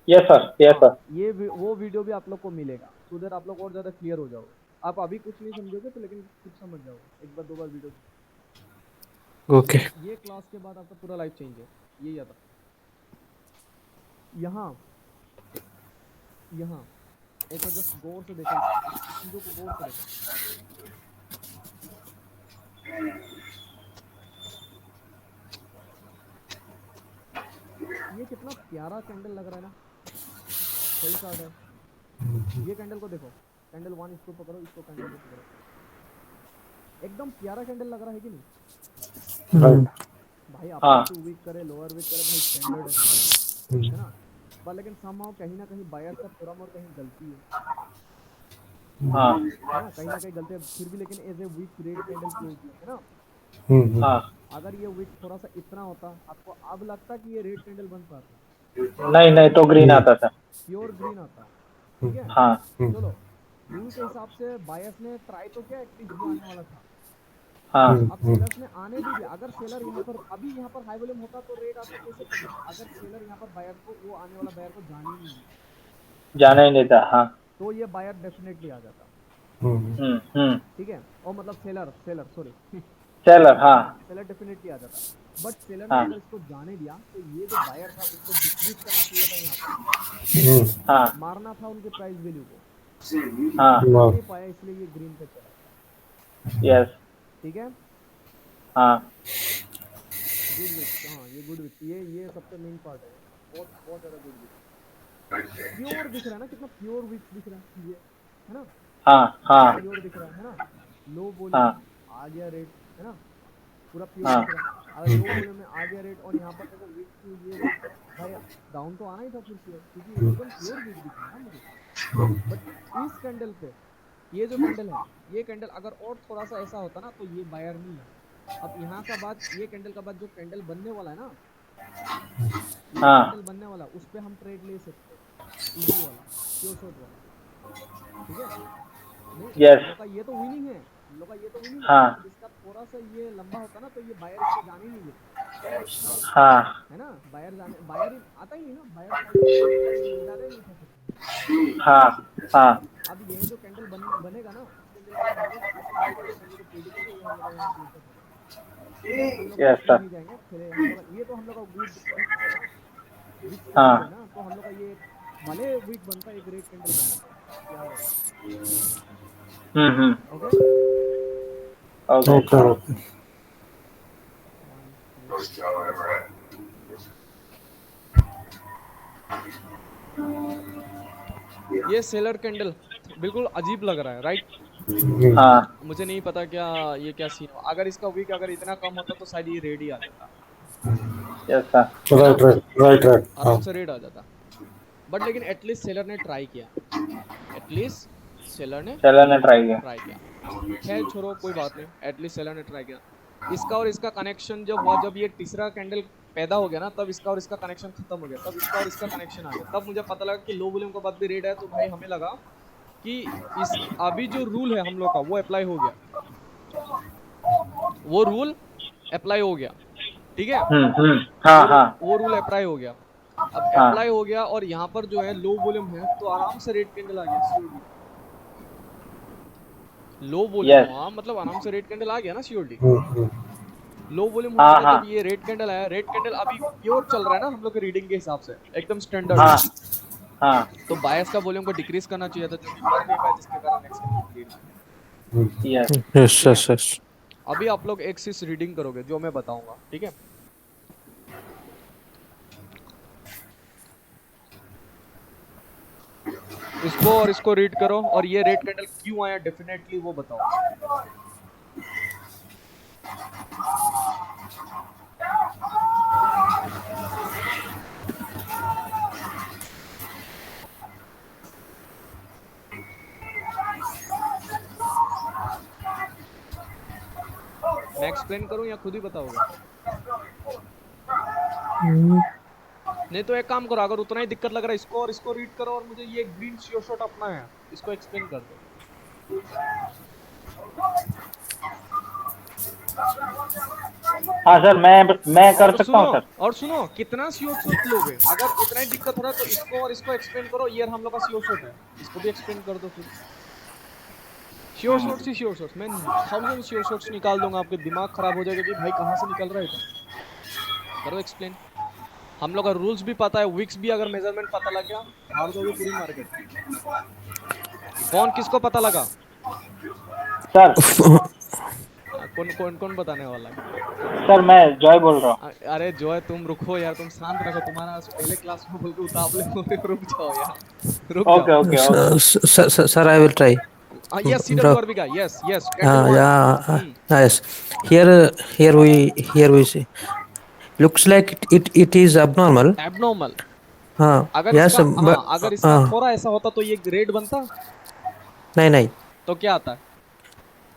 यस सर, यस हाँ, सर। ये वो वीडियो भी आप लोग को मिलेगा, सो दैट आप लोग और ज़्यादा क्लियर हो जाओगे। आप अभी कुछ नहीं समझोगे तो लेकिन कुछ समझ जाओगे, एक बार दो बार वीडियो। Okay. ये क्लास के बाद आपका पूरा लाइफ चेंज है, ये याद रखो। यहाँ यहाँ एक बार जस्ट गौर से देखो, इस चीज़ों को गौर से देखो। ये कितना प्यारा कैंडल लग रहा है ना, सही कार्ड है। ये कैंडल को देखो, कैंडल 1 इसको पकड़ो, इसको कैंडल को पकड़ो, एकदम प्यारा कैंडल लग रहा है कि नहीं भाई? हाँ। अपर टू वीक करे, लोअर वीक करे, भाई स्टैंडर्ड है ना? पर लेकिन समहाउ कहीं ना कहीं बायर का थोड़ा मोर कहीं गलती है हाँ है ना, कहीं ना कहीं गलती है, फिर भी लेकिन as a weak red candle close किया है ना। हाँ। अगर ये वीक थोड़ा सा इतना होता, आपको अब लगता कि ये रेड कैंडल बन पाता? नहीं नहीं, तो ग्रीन आता था। प्योर ग्रीन आता, ठीक है। हाँ चलो, रूल के हिसाब से बायर्स ने ट्राई तो किया एटलीस्ट जो आने वाला था, हाँ। अब सेलर्स ने आने भी दिया। अगर सेलर यहाँ पर अभी यहाँ पर हाई वॉल्यूम होता तो रेट आता कैसे पता? अगर सेलर यहाँ पर बायर को, वो आने वाला बायर को जाने ही नहीं दिया, जाना ही नहीं था। हाँ। तो ये बायर डेफिनेटली आ जाता, ठीक है। और मतलब सेलर सॉरी सेलर, हाँ। सेलर डेफिनेटली आ जाता, बट सेलर ने हाँ। अगर इसको जाने दिया तो ये जो बायर था उसको डिक्रीज करना चाहिए था, यहाँ पर हाँ मारना था उनके प्राइस वैल्यू को, हाँ। कर नहीं पाया, इसलिए ये ग्रीन पे चला, यस। ठीक है। हाँ गुड विथ, हाँ ये गुड विथ, ये सबसे मेन पार्ट है, बहुत बहुत ज़्यादा गुड विथ, प्योर दिख रहा है ना, कितना प्योर विथ दिख रहा है ये, है ना? हाँ हाँ। प्योर दिख रहा है ना, लो हाँ। वॉल्यूम आ गया रेट, है ना, पूरा प्योर हाँ। दिख रहा है। अगर लो वॉल्यूम में आ गया रेट और यहाँ पर देखो वीक टू, ये भाई डाउन तो आना ही था फिर से, क्योंकि एकदम प्योर वीक दिख रहा है ना मुझे। बट इस कैंडल पे, ये जो कैंडल है, ये कैंडल अगर और थोड़ा सा ऐसा होता ना तो ये बायर नहीं है। अब यहाँ का बाद, ये कैंडल का बाद जो कैंडल बनने वाला है ना, ये हाँ। कैंडल बनने वाला, उस पे हम ट्रेड ले सकते हैं, इजी वाला, प्योर शॉर्ट वाला, ठीक है। नहीं, Yes. हम लोग का ये तो विनिंग है, हम लोग का ये तो विनिंग है, हाँ। इसका थोड़ा सा ये लंबा होता ना तो ये बायर इसको जाने ही नहीं देता, हाँ है ना। बायर आता ही नहीं ना, बायर जाने नहीं था। हाँ। हाँ। अब ये जो कैंडल बनेगा ना, इस कैंडल को हम लोग इस कैंडल को प्रेडिक्ट करके ये हम लोग यहाँ क्लोज कर देंगे, हम लोग Yes, sir. नहीं जाएंगे चले, हम लोग ये तो हम लोग का गुड वीक हाँ। है ना, तो हम लोग का ये भले वीक बनता एक रेड कैंडल बनता, याद रखो, ओके ओके। Okay okay. ये सेलर कैंडल बिल्कुल अजीब लग रहा है, राइट? हाँ। मुझे नहीं पता क्या ये क्या सीन हो, अगर इसका वीक अगर इतना कम होता तो शायद ये रेड ही आ जाता, yes sir. Right right right. आराम से रेड आ जाता, बट लेकिन एटलीस्ट सेलर ने ट्राई किया, एटलीस्ट सेलर ने ट्राई किया। खैर छोड़ो कोई बात नहीं, एटलीस्ट सेलर ने ट्राई किया। इसका और इसका कनेक्शन जब हुआ, जब ये तीसरा कैंडल पैदा हो गया ना, तब इसका और इसका कनेक्शन खत्म हो गया, तब इसका और इसका कनेक्शन आ गया, तब मुझे पता लगा कि लो वॉल्यूम के बाद भी रेड है, तो भाई हमें लगा कि इस अभी जो रूल है हम लोग का वो अप्लाई हो गया, वो रूल अप्लाई हो गया, ठीक है। हाँ हाँ वो रूल अप्लाई हो गया। अब हाँ अप्लाई हो गया और यहाँ पर जो है लो वॉल्यूम है तो आराम से रेड कैंडल आ गया सीओडी। लो वॉल्यूम यस हुआ मतलब आराम से रेड कैंडल आ गया ना सीओडी। हम्म। लो वॉल्यूम होने हाँ पे हाँ जब ये रेड कैंडल आया, रेड कैंडल अभी प्योर चल रहा है ना हम लोग के रीडिंग के हिसाब से एकदम स्टैंडर्ड, हाँ हाँ तो बायस का वॉल्यूम को डिक्रीज करना चाहिए था, जो कि कर नहीं पाया, जिसके कारण नेक्स्ट कैंडल ग्रीन आ गया। यस Yes, ठीक है, yes, yes. अभी आप लोग एक्सिस रीडिंग करोगे जो मैं बताऊंगा, ठीक है। इसको और इसको रीड करो और ये रेड कैंडल क्यों आया डेफिनेटली वो बताओ। मैं एक्सप्लेन करूं या खुद ही बताओगे? नहीं तो एक काम करो, अगर उतना ही दिक्कत लग रहा है इसको और इसको रीड करो और मुझे ये ग्रीन शियो शॉट अपना है इसको एक्सप्लेन कर दो। हाँ सर, मैं कर और सकता हूँ सुनो सर। और सुनो कितना शियो शॉट लोगे? अगर इतना ही दिक्कत हो रहा है तो इसको और इसको एक्सप्लेन करो, ये हम लोग का शियो शॉट है, इसको भी एक्सप्लेन कर दो फिर। शियो शॉट्स ही शियो शॉट्स, मैं 1000 शियो शॉट्स निकाल दूंगा, आपके दिमाग खराब हो जाएगा कि भाई कहाँ से निकल रहा है तो करो एक्सप्लेन। हम लोग का रूल्स भी पता है, विक्स भी अगर मेजरमेंट पता लग गया हार दोगे पूरी मार्केट। कौन किसको पता लगा? सर कौन कौन कौन बताने वाला है? सर मैं जॉय बोल रहा हूँ। अरे जो है तुम रुको यार, तुम शांत रखो, तुम्हारा पहले क्लास में बोल के उतावले हो रहे हो, रुक जाओ यार, रुक ओके जाओ। Okay okay Sir, I will try. Yes CW Bro. RB का yes yes candle Yeah. 1। Yes. Here we see. Looks like it is abnormal. Abnormal. अगर Yes, इसका but हाँ अगर इसका थोड़ा ऐसा होता तो ये रेड बनता, नहीं तो क्या आता?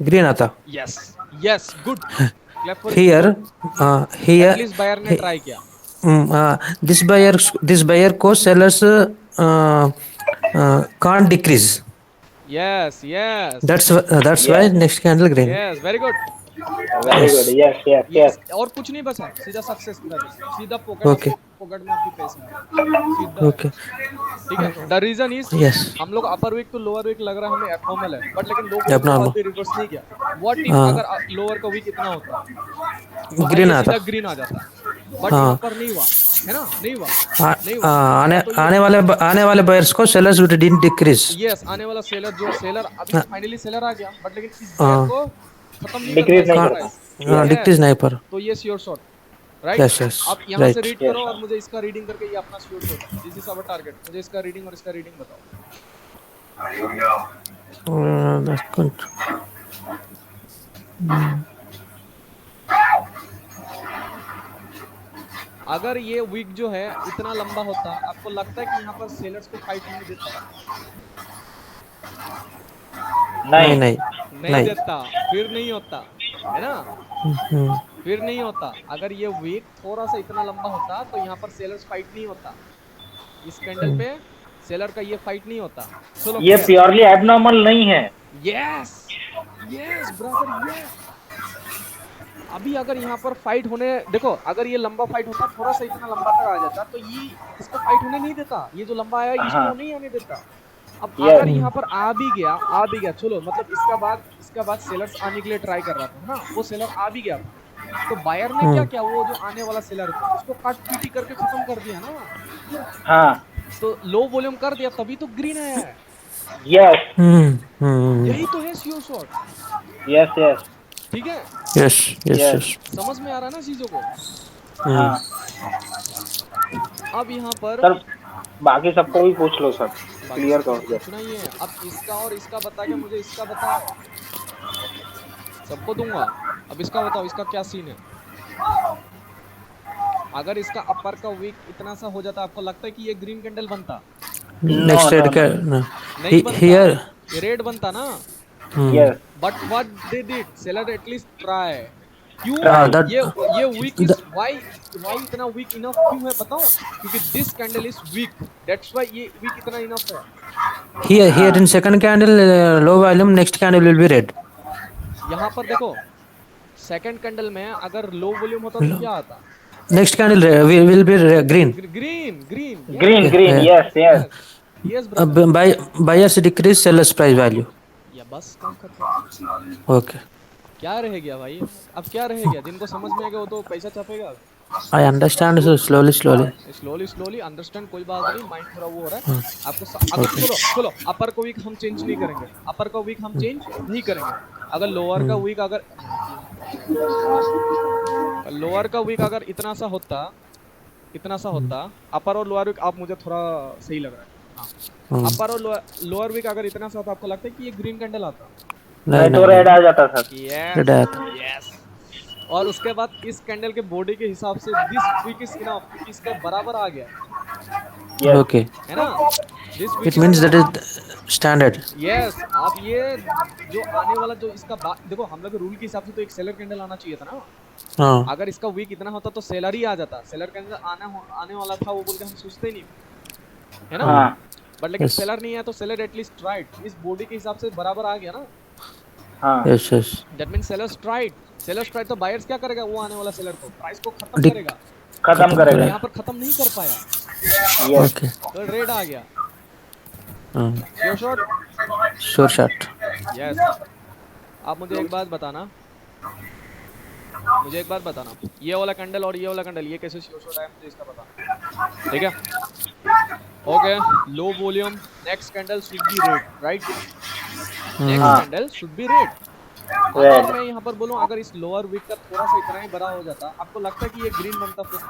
green आता. Yes yes good, clap for Here, here, at least buyer ने ट्राई किया। this buyer को sellers can't decrease. Yes yes That's why yes next candle green. Yes very good. Very good, Yes. Yes yes yes yes और कुछ नहीं बचा, सीधा success कर दो, सीधा पॉकेट Okay. पॉकेट में आपकी पैसे हैं, सीधा। Okay. ठीक है, द रीजन इज Yes. हम लोग अपर वीक तो लोअर वीक लग रहा है हमें एब्नॉर्मल है, बट लेकिन लोअर वीक के Abnormal. बाद भी रिवर्स नहीं किया। व्हाट इफ हाँ. अगर लोअर का वीक इतना होता तो Green ये आता. सीधा ग्रीन आ जाता, बट हाँ. यहाँ पर नहीं हुआ है ना, नहीं हुआ नहीं हुआ। आने तो ये आने वाले buyers को sellers would didn't decrease. Yes आने वाला सेलर जो सेलर अभी हाँ. फाइनली सेलर आ गया, बट लेकिन इस हाँ. बायर को खत्म नहीं कर डिक्रीज नहीं पाया करता। प्राइस। decrease नहीं पर. तो ये sure shot right. Yes, yes. आप यहाँ से Right. रीड करो और मुझे इसका रीडिंग करके ये अपना sure shot, this is our target, मुझे इसका रीडिंग और इसका रीडिंग बताओ। That's good. अगर ये वीक जो है इतना लंबा होता, आपको लगता है कि यहाँ पर सेलर्स को फाइट नहीं देता? नहीं नहीं देता, फिर नहीं होता है ना, फिर नहीं होता। अगर ये वीक थोड़ा सा इतना लंबा होता तो यहाँ पर सेलर्स फाइट नहीं होता, इस कैंडल पे सेलर का ये फाइट नहीं होता। चलो ये प्योरली एबनॉर्मल नहीं है। Yes yes brother yes. अभी अगर यहाँ पर फाइट होने देखो, अगर ये लंबा फाइट होता थोड़ा सा इतना लंबा तक आ जाता तो ये इसको फाइट होने नहीं देता, ये जो लंबा आया इसको नहीं आने देता। अब अगर यहाँ पर आ भी गया चलो, मतलब इसका बाद सेलर्स आने के लिए ट्राई कर रहा था ना, वो सेलर आ भी गया था, तो बायर ने क्या किया, वो जो आने वाला सेलर था उसको कट पीटी करके खत्म कर दिया ना। हाँ तो लो वॉल्यूम कर दिया तभी तो ग्रीन आया है। यस यही तो है श्योर शॉट। यस यस ठीक है, yes. समझ में आ रहा है ना चीजों को। हाँ अब यहाँ पर सर बाकी सबको भी पूछ लो सर, क्लियर कर दो। पूछना ही है। अब इसका और इसका बता के मुझे इसका बताओ, सबको दूंगा। अब इसका बताओ, इसका क्या सीन है? अगर इसका अपर का वीक इतना सा हो जाता, आपको लगता है कि ये ग्रीन कैंडल बनता? Next red no. नहीं बनता, Here. ये रेड बनता ना। Yes but what they did, seller at least try. क्यों? that- ये वीक इज व्हाई इतना वीक इनफ क्यों है बताओ? क्योंकि this candle is weak, that's why ये वीक इतना इनफ है। Here in second candle, low volume, next candle will be red. यहाँ पर देखो सेकंड कैंडल में अगर लो वॉल्यूम होता तो क्या आता? Next candle will be green. Green green Green, green, Yeah. yes, yes. Yes brother. Buyers decrease, sellers price value. या बस काम खत्म। Okay. क्या रह गया भाई? अब क्या रह गया? जिनको समझ में आएगा वो तो पैसा छापेगा। I understand, so slowly. Slowly slowly understand, कोई बात नहीं, माइंड थोड़ा वो हो रहा है आपको अगर सुनो अपर का वीक हम चेंज नहीं करेंगे, अपर का वीक हम चेंज नहीं करेंगे। अगर लोअर का वीक अगर इतना सा होता अपर और लोअर वीक, आप मुझे थोड़ा सही लग रहा है। हाँ, अपर और लोअर वीक अगर इतना सा होता, आपको लगता है कि ये ग्रीन कैंडल आता? नहीं तो रेड आ जाता सर। Red आता। यस। और उसके बाद इस कैंडल के बॉडी के हिसाब से दिस वीक इज इनफ, इसके बराबर आ गया Yes. Okay. है ना? This week It means that is standard. Yes. आप ये जो आने वाला जो इसका देखो, हम लोग रूल के हिसाब से तो एक सेलर कैंडल आना चाहिए था ना। हाँ। अगर इसका वीक इतना होता तो सेलर ही आ जाता, सेलर कैंडल आने वाला था वो बोल के हम सोचते नहीं, है ना? हाँ। बट लेकिन Yes. सेलर नहीं है तो सेलर एटलीस्ट ट्राइड, इस बॉडी के हिसाब से बराबर आ गया ना। हाँ। Yes. That means sellers tried तो बायर्स क्या करेगा? वो आने वाला सेलर को प्राइस को खत्म Dic- करेगा। खत्म करेगा। यहाँ पर खत्म नहीं कर पाया Yes. Okay. तो रेड आ गया। हाँ। Your shot. Sure shot. Yes. आप मुझे एक बात बताना, ये वाला कैंडल और ये वाला कैंडल ये कैसे श्योर शॉट है, मुझे इसका बताना, ठीक है? Okay, low volume, next candle should be red, right? Next candle should be red. अगर मैं यहाँ पर बोलूँ अगर इस लोअर विक का थोड़ा सा इतना ही बड़ा हो जाता, आपको लगता है कि ये ग्रीन बनता फिर?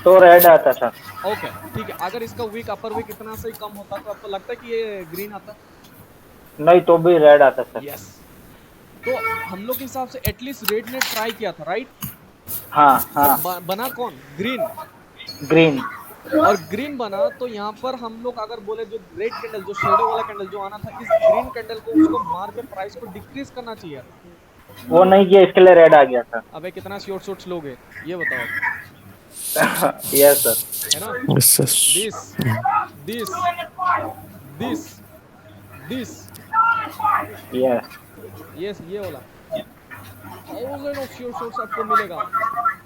तो रेड आता सर। ओके ठीक है। अगर इसका वीक अपर वीक इतना सा ही कम होता तो आपको लगता है कि ये ग्रीन आता? नहीं तो भी रेड आता सर। यस। तो हम लोग के हिसाब से एटलीस्ट रेड ने ट्राई किया था, राइट? हाँ हाँ। बना कौन? ग्रीन। ग्रीन। और ग्रीन बना तो यहाँ पर हम लोग अगर बोले जो रेड कैंडल, जो शेडो वाला कैंडल जो आना था, इस ग्रीन कैंडल को उसको मार के प्राइस को डिक्रीज करना चाहिए। वो नहीं किया, इसके लिए रेड आ गया था। अबे कितना शॉर्ट शॉट्स लोगे ये बताओ? Yes sir. है ना? This yes. यस, ये वाला 1000 ऑफ श्योर शॉट्स आपको मिलेगा।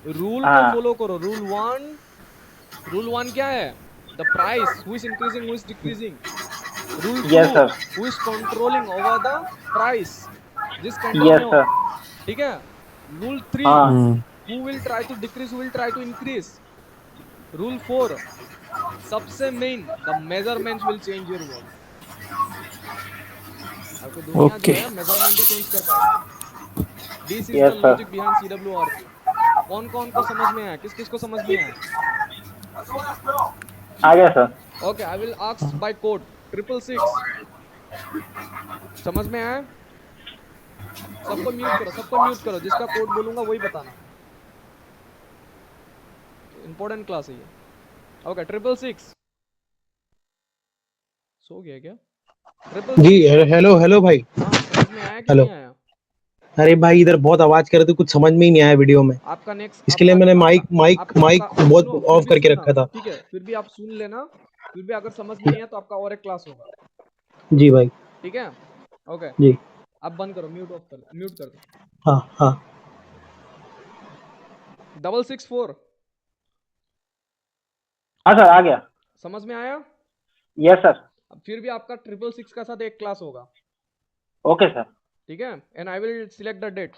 रूल को फॉलो करो। रूल 1 क्या है? The price who is increasing, who is decreasing. Rule 2 Yes, sir. Who is controlling over the price जिस कैंडल Yes, में sir. हो, ठीक है? रूल 3 हाँ। who will try to decrease, who will try to increase. Rule 4 सबसे main, the measurements will change your world. आपको दुनिया जो Okay. है मेजरमेंट ही चेंज कर पाएगा। This is Yes, the sir. logic behind CWRP. कौन को समझ में आया? किस को समझ में आया? आ गया sir. Okay, I will ask by code 666. समझ में आया? सबको म्यूट करो, जिसका कोड बोलूंगा वही बताना। इंपॉर्टेंट क्लास है ये। ओके, 666 सो गया क्या? जी हेलो भाई। हाँ, समझ में आया कि हेलो। नहीं आया? अरे भाई इधर बहुत आवाज कर रहे थे, कुछ समझ में ही नहीं आया वीडियो में, आपका नेक्स्ट इसके लिए मैंने माइक बहुत सुनो, ऑफ फिर भी करके सुनना, रखा था। ठीक है? फिर भी आप सुन लेना, फिर भी अगर समझ में नहीं आया तो आपका और एक क्लास होगा, जी भाई। ठीक है? ओके जी। अब बंद करो, म्यूट कर दो। हाँ 664 हाँ सर, आ गया। समझ में आया? Yes sir. अब फिर भी आपका 666 का साथ एक क्लास होगा, ओके सर। ठीक है? And I will select the date.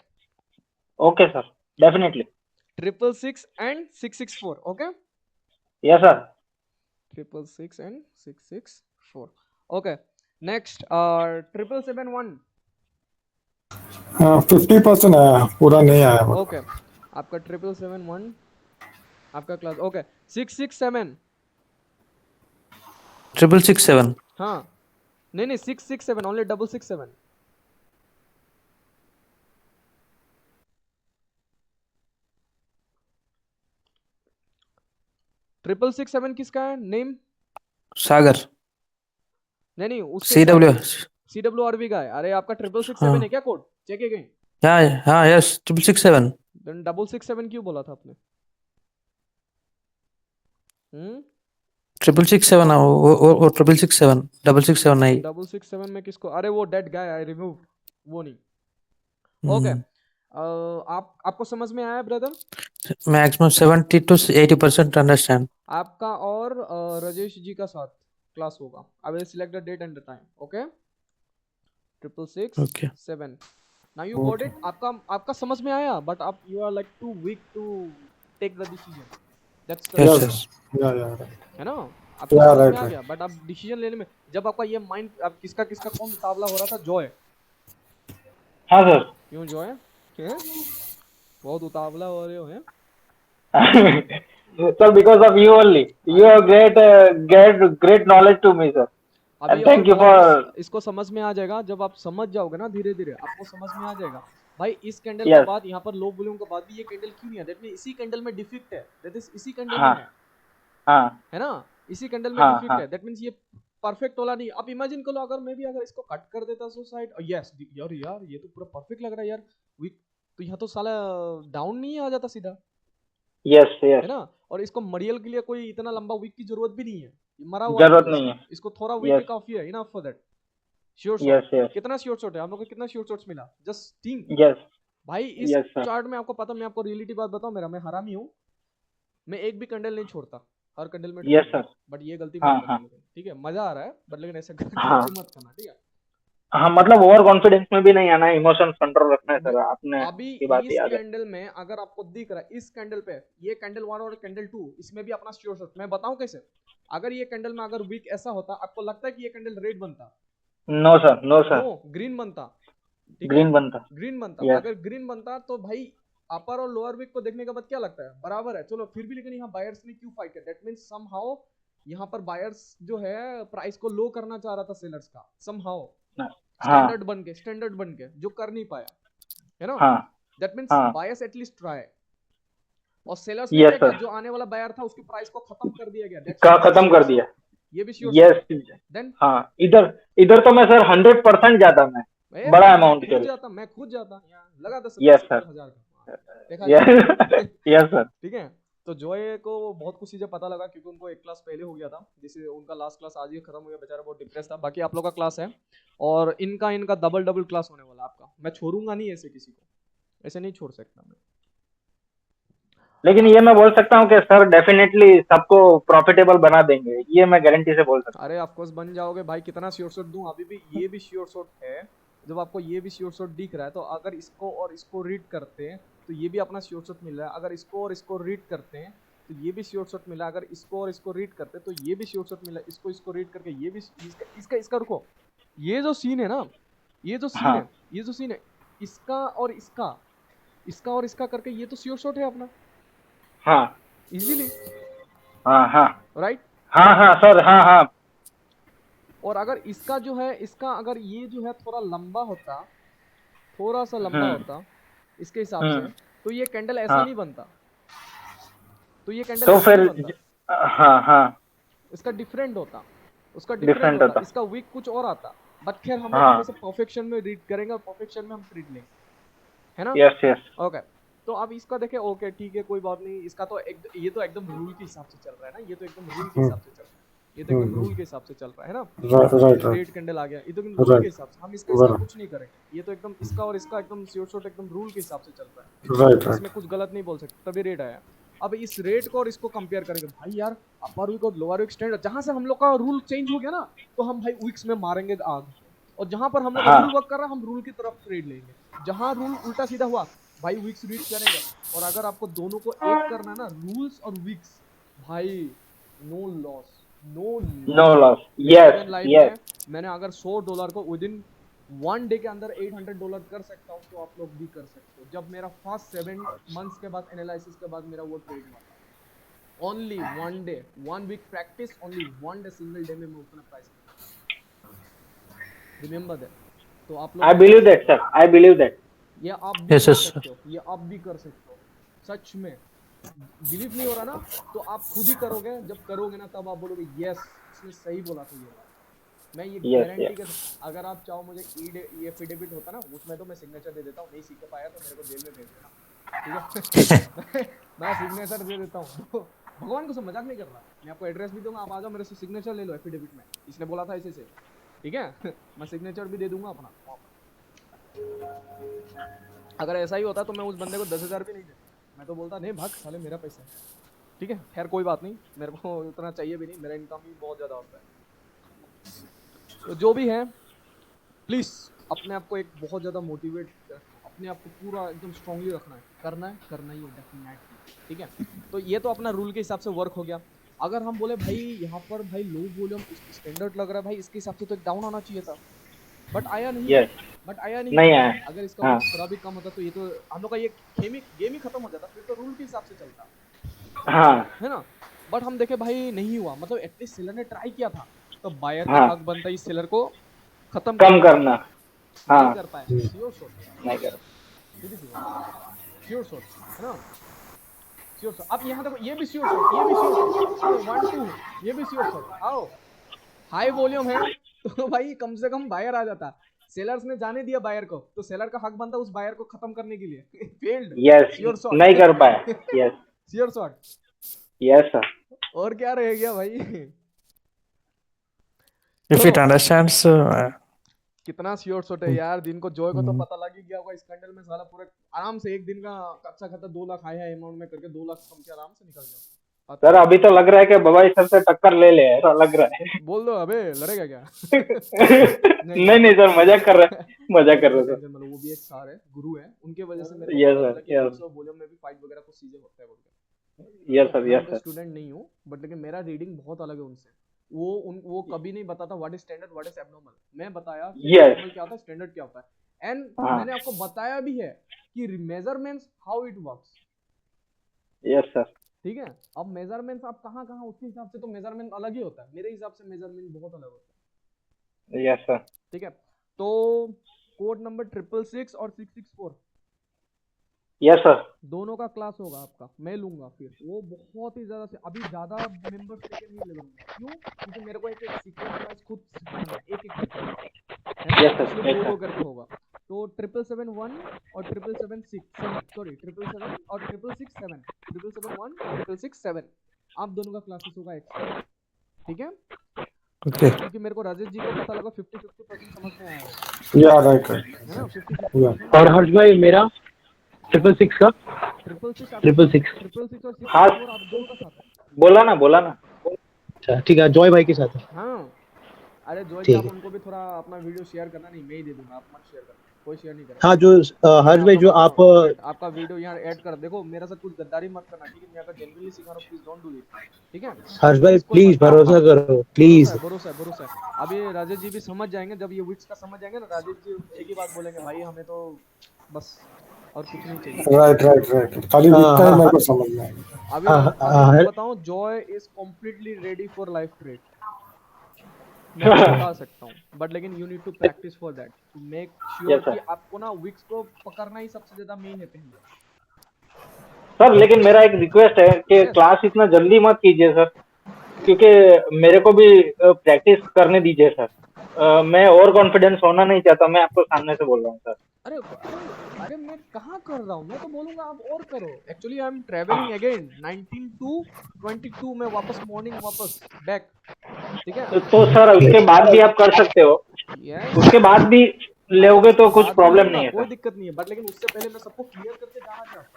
Okay sir, definitely. 666 and 664, okay? Yes sir. 666 and 664, okay? Next 7771, 50% आया, पूरा नहीं आया। okay? आपका 7771 आपका क्लास, okay? 667, 667. हाँ नहीं 667, only 667। ट्रिपल 667 किसका है नेम? सागर. नहीं उसके CW. CWRB का है। अरे आपका 667 है क्या कोड? चेक है कहीं? हाँ यस 667. देन 667 क्यों बोला था आपने? 667 वो 667 667 नहीं 667 में किसको? अरे वो डेड गाय आई रिमूव, वो नहीं। ओके, आपको समझ में आया ब्रदर? मैक्सिमम 70 to 80% अंडरस्टैंड आपका और राजेश जी का साथ क्लास होगा। I will select the date and the time. Okay, 667। Now you got it. आपका समझ में आया, बट आप you are like two week to take the decision. That's the Yes, yes yeah. है ना? आपको Yeah, समझ right, में आ right. गया, बट आप डिसीजन लेने में जब आपका ये माइंड, आप किसका किसका कौन मुकाबला हो रहा था? जॉय। हाँ सर। क्यों जॉय? बहुत उतावला हो रहे हो हैं? Sir, because of you only. You have great knowledge to me, sir. अभी And और thank you for. इसको समझ में आ जाएगा जब आप समझ जाओगे ना, धीरे धीरे आपको समझ में आ जाएगा। भाई इस कैंडल के Yes. बाद यहाँ पर लो वॉल्यूम के बाद भी ये कैंडल क्यों नहीं है? दैट मीन इसी कैंडल में डिफेक्ट है। दैट इज इसी कैंडल हाँ में हाँ है ना? इसी कैंडल में हाँ डिफेक्ट हाँ है। दैट मींस ये परफेक्ट वाला नहीं। आप इमेजिन करो अगर मैं भी अगर इसको कट कर देता सो साइड, यस यार ये तो पूरा परफेक्ट लग रहा है यार, वीक तो यहाँ तो साला डाउन नहीं आ जाता सीधा, यस है यस ना? और इसको मरियल के लिए कोई इतना लंबा वीक की जरूरत भी नहीं है, ये मरा हुआ जरूरत है। नहीं है। इसको थोड़ा वीक यस काफी है, enough for that. Sure shot yes yes कितना श्योर शॉट है? हम लोग को कितना श्योर शॉट्स मिला? जस्ट 3। यस भाई इस यस सर। चार्ट में आपको पता, मैं आपको रियलिटी बात बताऊं, मैं हरामी हूँ, मैं एक भी कैंडल नहीं छोड़ता, हर कैंडल में यस सर। बट ये गलती हाँ मत करना हाँ लेकिन, ठीक है? मजा आ रहा है बट लेकिन ऐसा हाँ गलती मत करना, ठीक है? हाँ, मतलब ओवर कॉन्फिडेंस में भी नहीं आना है, इमोशंस कंट्रोल रखना है सर। आपने अभी ये बात इस याद है। कैंडल में अगर आपको दिख रहा है, इस कैंडल पे ये कैंडल 1 और कैंडल 2, इसमें भी अपना श्योर शॉट मैं बताऊं कैसे? अगर ये कैंडल में अगर वीक ऐसा होता, आपको लगता है कि ये कैंडल रेड बनता? No sir, no sir, no, green बनता, ठीक है? ग्रीन बनता। ग्रीन बनता। यस अगर ग्रीन बनता तो भाई अपर और लोअर वीक को देखने के बाद क्या लगता है? बराबर है, चलो फिर भी, लेकिन यहाँ बायर्स ने क्यों फाइट किया? दैट मींस समहाउ यहाँ पर बायर्स जो है प्राइस को लो करना चाह रहा था सेलर्स का, समहाउ हाँ स्टैंडर्ड बन के जो कर नहीं पाया, है ना? हाँ दैट मींस हाँ बायर्स एटलीस्ट ट्राई, और सेलर्स ने यस क्या किया? सर। जो आने वाला बायर था उसकी प्राइस को खत्म कर दिया गया। दैट्स ऑल्सो खत्म कर श्योर दिया। शॉट, ये भी श्योर यस शॉट। देन हाँ, इधर इधर तो मैं सर 100% जाता, मैं बड़ा अमाउंट के लिए। मैं खुद जाता यहाँ लगा 10 यस सर। 70,000 का, देखा जाए। Yes sir. ठीक है, तो जॉय को बहुत कुछ चीजें पता लगा क्योंकि उनको एक क्लास पहले हो गया था, जिससे उनका लास्ट क्लास आज ही खत्म हो गया, बेचारा बहुत डिप्रेस था। बाकी आप लोग का क्लास है और इनका डबल क्लास होने वाला आपका। मैं छोड़ूंगा नहीं ऐसे किसी को, ऐसे नहीं छोड़ सकता मैं। लेकिन ये मैं बोल सकता हूँ कि सर डेफिनेटली सबको प्रॉफिटेबल बना देंगे, ये मैं गारंटी से बोल सकता हूँ। अरे ऑफ कोर्स बन जाओगे भाई, कितना श्योर शॉट दूं? अभी भी ये भी श्योर शॉट है, जब आपको ये भी श्योर शॉट दिख रहा है तो अगर इसको और इसको रीड करते हैं तो ये भी अपना श्योर शॉट मिल रहा है। अगर इसको और इसको रीड करते हैं तो ये भी श्योर शॉट मिला। अगर इसको और इसको रीड करते हैं तो ये भी श्योर शॉट मिला। इसको रीड करके ये भी इसका रुको, ये जो सीन है ना, ये जो सीन हाँ है, ये जो सीन है, इसका और इसका करके ये तो श्योर शॉट है अपना हाँ इजीली, हाँ हाँ राइट? हाँ हाँ सर, हाँ हाँ और अगर इसका जो है, इसका अगर ये जो है थोड़ा लंबा होता, थोड़ा सा लंबा होता इसके हिसाब से, तो ये कैंडल ऐसा हाँ नहीं बनता, तो ये कैंडल तो ऐसा फिर नहीं बनता, हाँ हाँ इसका डिफरेंट होता, उसका डिफरेंट डिफरेंट होता, होता। इसका वीक कुछ और आता। बट खैर हम हाँ लोग परफेक्शन में रीड करेंगे और परफेक्शन में हम ट्रीट लेंगे, है ना? यस यस ओके, तो अब इसका देखें। ओके ठीक है, कोई बात नहीं। इसका तो ये तो एकदम रूल के हिसाब से चल रहा है ना, ये तो एकदम रूल के हिसाब से चल रहा है, ये तो एकदम रूल के हिसाब से चल रहा है ना? राइट रेड कैंडल आ गया, ये तो एकदम रूल के हिसाब से, हम इसका कुछ नहीं करेंगे। ये तो एकदम इसका और इसका एकदम श्योर शॉट एकदम रूल के हिसाब से चल रहा है, राइट इसमें कुछ गलत नहीं बोल सकते, तभी रेड आया। अब इस रेट को और इसको कंपेयर करेंगे भाई, यार अपर वीक और लोअर वीक स्टैंडर्ड, जहां से हम लोग का रूल चेंज हो गया ना, तो हम भाई वीक्स में मारेंगे आग, और जहां पर हम लोग हाँ रूल वर्क कर रहा है हम रूल की तरफ ट्रेड लेंगे। जहां रूल उल्टा सीधा हुआ भाई वीक्स रीड करेंगे। और अगर आपको दोनों को एक करना है ना, रूल्स और वीक्स, भाई no loss, no loss. Yes life yes में मैंने अगर $100 को विद इन 1 डे के अंदर $800 कर सकता हूँ, तो आप लोग भी कर सकते हो। जब मेरा फर्स्ट 7 मंथ्स के बाद एनालिसिस के बाद मेरा वो ट्रेड हुआ था, only 1 day, 1 week practice, only 1 day, single day में मैं उतना प्राइस रिमेंबर दैट। तो आप लोग I believe that sir, I believe that. ये आप भी Yes, कर yes, सकते हो, ये आप भी कर सकते हो। सच में बिलीव नहीं हो रहा ना, तो आप खुद ही करोगे। जब करोगे ना तब आप बोलोगे यस इसने सही बोला था ये बात। मैं ये Yes, गारंटी yes. के, अगर आप चाहो मुझे ये एफिडेविट होता ना, उसमें तो मैं सिग्नेचर दे देता हूँ। नहीं सीख पाया तो मेरे को जेल में भेज देना, ठीक है? मैं सिग्नेचर दे देता हूँ, भगवान को मजाक नहीं कर रहा। मैं आपको एड्रेस भी दूंगा, आप आ जाओ मेरे से सिग्नेचर ले लो एफिडेविट में, इसने बोला था ऐसे से, ठीक है। मैं सिग्नेचर भी दे दूंगा अपना। अगर ऐसा ही होता तो मैं उस बंदे को 10,000 भी नहीं देता, मैं तो बोलता नहीं भाग साले, मेरा पैसा है, ठीक है। खैर कोई बात नहीं, मेरे को उतना चाहिए भी नहीं, मेरा इनकम भी बहुत ज़्यादा होता है। तो जो भी है प्लीज़ अपने आप को एक बहुत ज़्यादा मोटिवेट, अपने आप को पूरा एकदम स्ट्रांगली रखना है, करना ही है डेफिनेटली, ठीक है। तो ये तो अपना रूल के हिसाब से वर्क हो गया। अगर हम बोले भाई यहाँ पर भाई लो वॉल्यूम स्टैंडर्ड लग रहा है भाई, इसके हिसाब से तो एक डाउन आना चाहिए था, बट आया नहीं। Yes. बट आया नहीं आया। अगर इसका हाँ। थोड़ा भी कम होता तो ये तो हम लोग का ये गेम ही खत्म हो जाता, फिर तो रूल के हिसाब से चलता हाँ है ना। बट हम देखे भाई नहीं हुआ, मतलब एटलीस्ट सेलर ने ट्राई किया था, तो बायर का हाँ। हक बनता है इस सेलर को खत्म कम करना। हाँ। नहीं कर पाए। श्योर शॉट नहीं कर। श्योर शॉट है ना, श्योर शॉट। अब यहाँ देखो ये भी श्योर शॉट, ये भी श्योर शॉट, 1 2 ये भी श्योर शॉट। आओ हाई वॉल्यूम है तो भाई कम से कम बायर आ जाता, सेलर्स ने जाने दिया बायर को, तो सेलर का हक बनता उस बायर को खत्म करने के लिए। फेल्ड। यस, श्योर शॉट नहीं कर पाया। Yes sure shot. Yes sir. और क्या रह गया भाई। If it understands, कितना श्योर शॉट है यार, दिन को जॉय को तो पता लग ही गया होगा, स्कैंडल में साला पूरा आराम से एक दिन का अच्छा खाता 2 लाख आया है अमाउंट में करके, 2 लाख कम के आराम से निकल जाओ। सर अभी तो लग रहा है कि बबाई सर से टक्कर ले ले, ऐसा लग रहा है। बोल दो अबे लड़ेगा क्या। नहीं सर, मजाक कर रहे हैं, मजाक कर रहे हैं सर। मतलब वो भी एक सर है, गुरु है, उनके वजह से मेरे Yes, को sir, पता चला कि yes. वॉल्यूम में भी फाइट वगैरह कुछ चीजें होता है बोल के। यस सर, यस मैं सर। स्टूडेंट नहीं हूँ, बट लेकिन मेरा रीडिंग बहुत अलग है उनसे। वो कभी नहीं बताता what is standard what is abnormal, मैं बताया Yes. एब्नॉर्मल क्या होता है, स्टैंडर्ड क्या होता है, एंड हाँ। मैंने आपको बताया भी है कि measurements how it works, yes sir. ठीक है। अब मेजरमेंट्स आप कहाँ उसके हिसाब से तो मेजरमेंट अलग ही होता है, मेरे हिसाब से मेजरमेंट बहुत अलग होता है, यस सर। ठीक है। तो कोड नंबर 666 और 664 यस सर। दोनों का क्लास होगा आपका, मैं लूंगा फिर वो बहुत ही ज्यादा से, अभी ज्यादा मेंबर्स लेके नहीं लूंगा, क्यों, क्योंकि मेरे को एक सीक्रेट क्लास खुद सीखना है, एक करके Yes, sir. इसलिए दो करके होगा। तो 777-1 और 777-6 सॉरी 777 और 667 777-1 667 आप दोनों का क्लासेस होगा एक्स्ट्रा, ठीक है। okay. क्योंकि मेरे को राजेश जी को पता लगा 50-50% समझ में आया है या राइट ना, 50-50 या और हर्ष भाई मेरा 666 का 666 666 और 664 हाँ। आप दोनों का साथ है। बोला ना। अच्छा ठीक है, जॉय भाई के साथ है। हाँ अरे जो ठीक आप है। उनको भी थोड़ा अपना वीडियो शेयर करना, नहीं मैं ही दे दूंगा, आप मत शेयर करना, कोई शेयर नहीं करेगा। हाँ जो हर्ष भाई जो आप आपका वीडियो यहाँ ऐड कर, देखो मेरे साथ कुछ गद्दारी मत करना, ठीक है। मैं अगर जेन्युइनली सिखा रहा हूँ, प्लीज डोंट डू इट, ठीक है। हर्ष भाई इसको प्लीज मत- भरोसा करो प्लीज। भरोसा है। अब ये राजेश जी भी समझ जाएंगे, जब ये विक्स का समझ जाएंगे ना, राजेश जी एक ही बात बोलेंगे, भाई हमें तो बस और कुछ नहीं चाहिए। राइट खाली हाँ, लिखता है हाँ, मेरे को समझ में आएगा। अभी हाँ, मैं हाँ, आपको बताऊं, Joy is completely ready for life trade, मैं बता सकता हूँ, बट लेकिन you need to practice for that to make sure Yes, sir. कि आपको ना विक्स को पकड़ना ही सबसे ज्यादा मेन है पहले। सर लेकिन मेरा एक रिक्वेस्ट है कि क्लास इतना जल्दी मत कीजिए सर, क्योंकि मेरे को भी प्रैक्टिस करने दीजिए सर। मैं और कॉन्फिडेंस होना नहीं चाहता, मैं आपको सामने से बोल रहा हूँ सर। अरे मैं कहाँ कर रहा हूँ, मैं तो बोलूंगा आप और करो। Actually I am travelling again 19 to 22 में वापस मॉर्निंग वापस बैक, ठीक है। तो सर उसके बाद भी आप कर सकते हो, Yes, उसके बाद भी लोगे तो कुछ बाद में प्रॉब्लम लूंगा, नहीं है कोई सर। दिक्कत नहीं है, बट लेकिन उससे पहले मैं सबको क्लियर करके जाना चाहता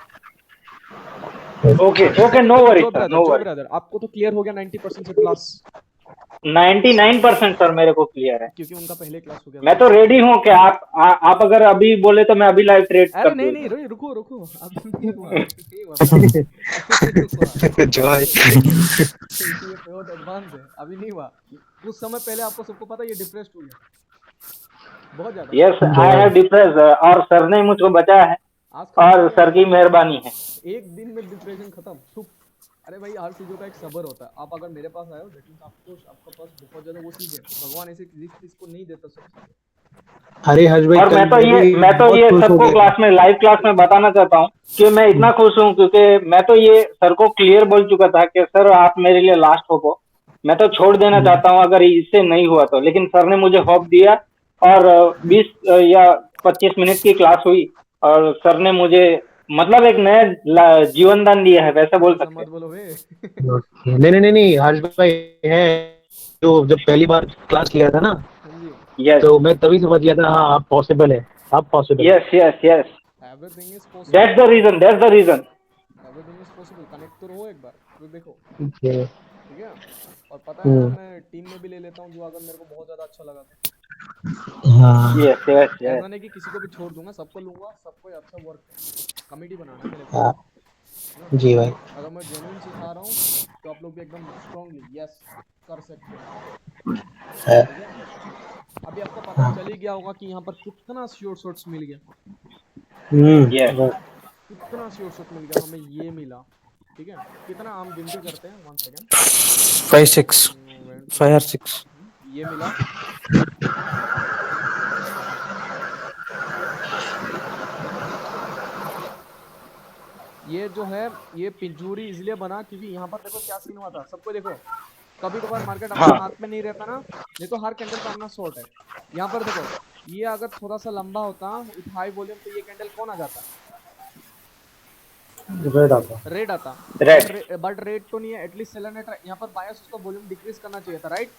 हूँ। Okay no worry sir, no worry. Brother आपको तो क्लियर हो गया 90% से प्लस, 99% सर मेरे को क्लियर है, क्योंकि उनका पहले क्लास हो गया। मैं तो रेडी हूँ कि आप अगर अभी बोले तो मैं अभी लाइव ट्रेड अरे कर नहीं दूँ। नहीं रुको अब नहीं हुआ, जॉय ये बहुत एडवांस है, अभी नहीं हुआ। कुछ समय पहले आपको सबको पता है ये डिप्रेस्ड हो गया बहुत ज्यादा। यस आई हैव डिप्रेस, और सर ने मुझको बचाया है आज और सर की मेहरबानी है। एक दिन में डिप्रेशन खत्म चुप। अरे भाई हर चीजों का एक सब्र होता है, आप अगर मेरे पास आए हो दैट मींस आपका पास बहुत ज्यादा वो चीज है, भगवान ऐसे चीज को नहीं देता सब। अरे हर्ष भाई और मैं तो ये सबको क्लास में लाइव क्लास में बताना चाहता हूँ कि मैं इतना खुश हूँ, क्योंकि मैं तो ये सर को क्लियर बोल चुका था कि सर आप मेरे लिए लास्ट होप हो, मैं तो छोड़ देना चाहता हूँ अगर इससे नहीं हुआ तो, लेकिन सर ने मुझे होप दिया और 20 या 25 मिनट की क्लास हुई और सर ने मुझे मतलब एक नया जीवन दान दिया है, वैसे बोल ऐसा सकते मत हैं। बोलो बे। Okay. नहीं, हर्ष भाई है जो जब पहली बार क्लास लिया था ना, हाँ जी, यस तो मैं तभी समझ गया था हाँ आप पॉसिबल है, आप पॉसिबल है। Yes yes yes, everything is that's possible, the reason, that's the reason. Everything is possible. Connect तो रहो एक बार, फिर देखो। Okay. ठीक है, और पता है ना, हम्म, मैं टीम में भी ले लेता हूँ जो अगर मेरे को बहुत ज्यादा अच्छा लगा तो। हाँ यस यस यस। ऐसा नहीं कि किसी को भी छोड़ दूंगा, सबको लूंगा, सबको अच्छा वर्क कमेटी बनाना है मेरे को, हाँ, है ना। जी भाई। अगर मैं जेन्युइन सिखा रहा हूँ तो आप लोग भी एकदम स्ट्रांगली यस कर सकते हो। है, ठीक है, अभी आपको पता चल ही गया होगा कि यहाँ पर कितना श्योर शॉट्स मिल गया, यस कितना श्योर शॉट मिल गया हमें, ये मिला। ठीक है, कितना हम गिनती करते हैं, 1 सेकेंड। 5, 6. 5 or 6. ये मिला, ये जो है, ये पिंजूरी इसलिए बना क्योंकि यहाँ पर देखो क्या सीन हुआ था, सबको देखो। कभी कभार मार्केट अपने हाँ हाथ में नहीं रहता ना, नहीं तो हर कैंडल का अपना शॉर्ट है। यहाँ पर देखो, ये अगर थोड़ा सा लंबा होता विथ हाई वॉल्यूम तो ये कैंडल कौन आ जाता, रेड आता। रेड आता। रेड, बट रेड तो नहीं है, एटलीस्ट सेलर ने यहाँ पर बायर्स उसका वॉल्यूम डिक्रीज करना चाहिए था, right.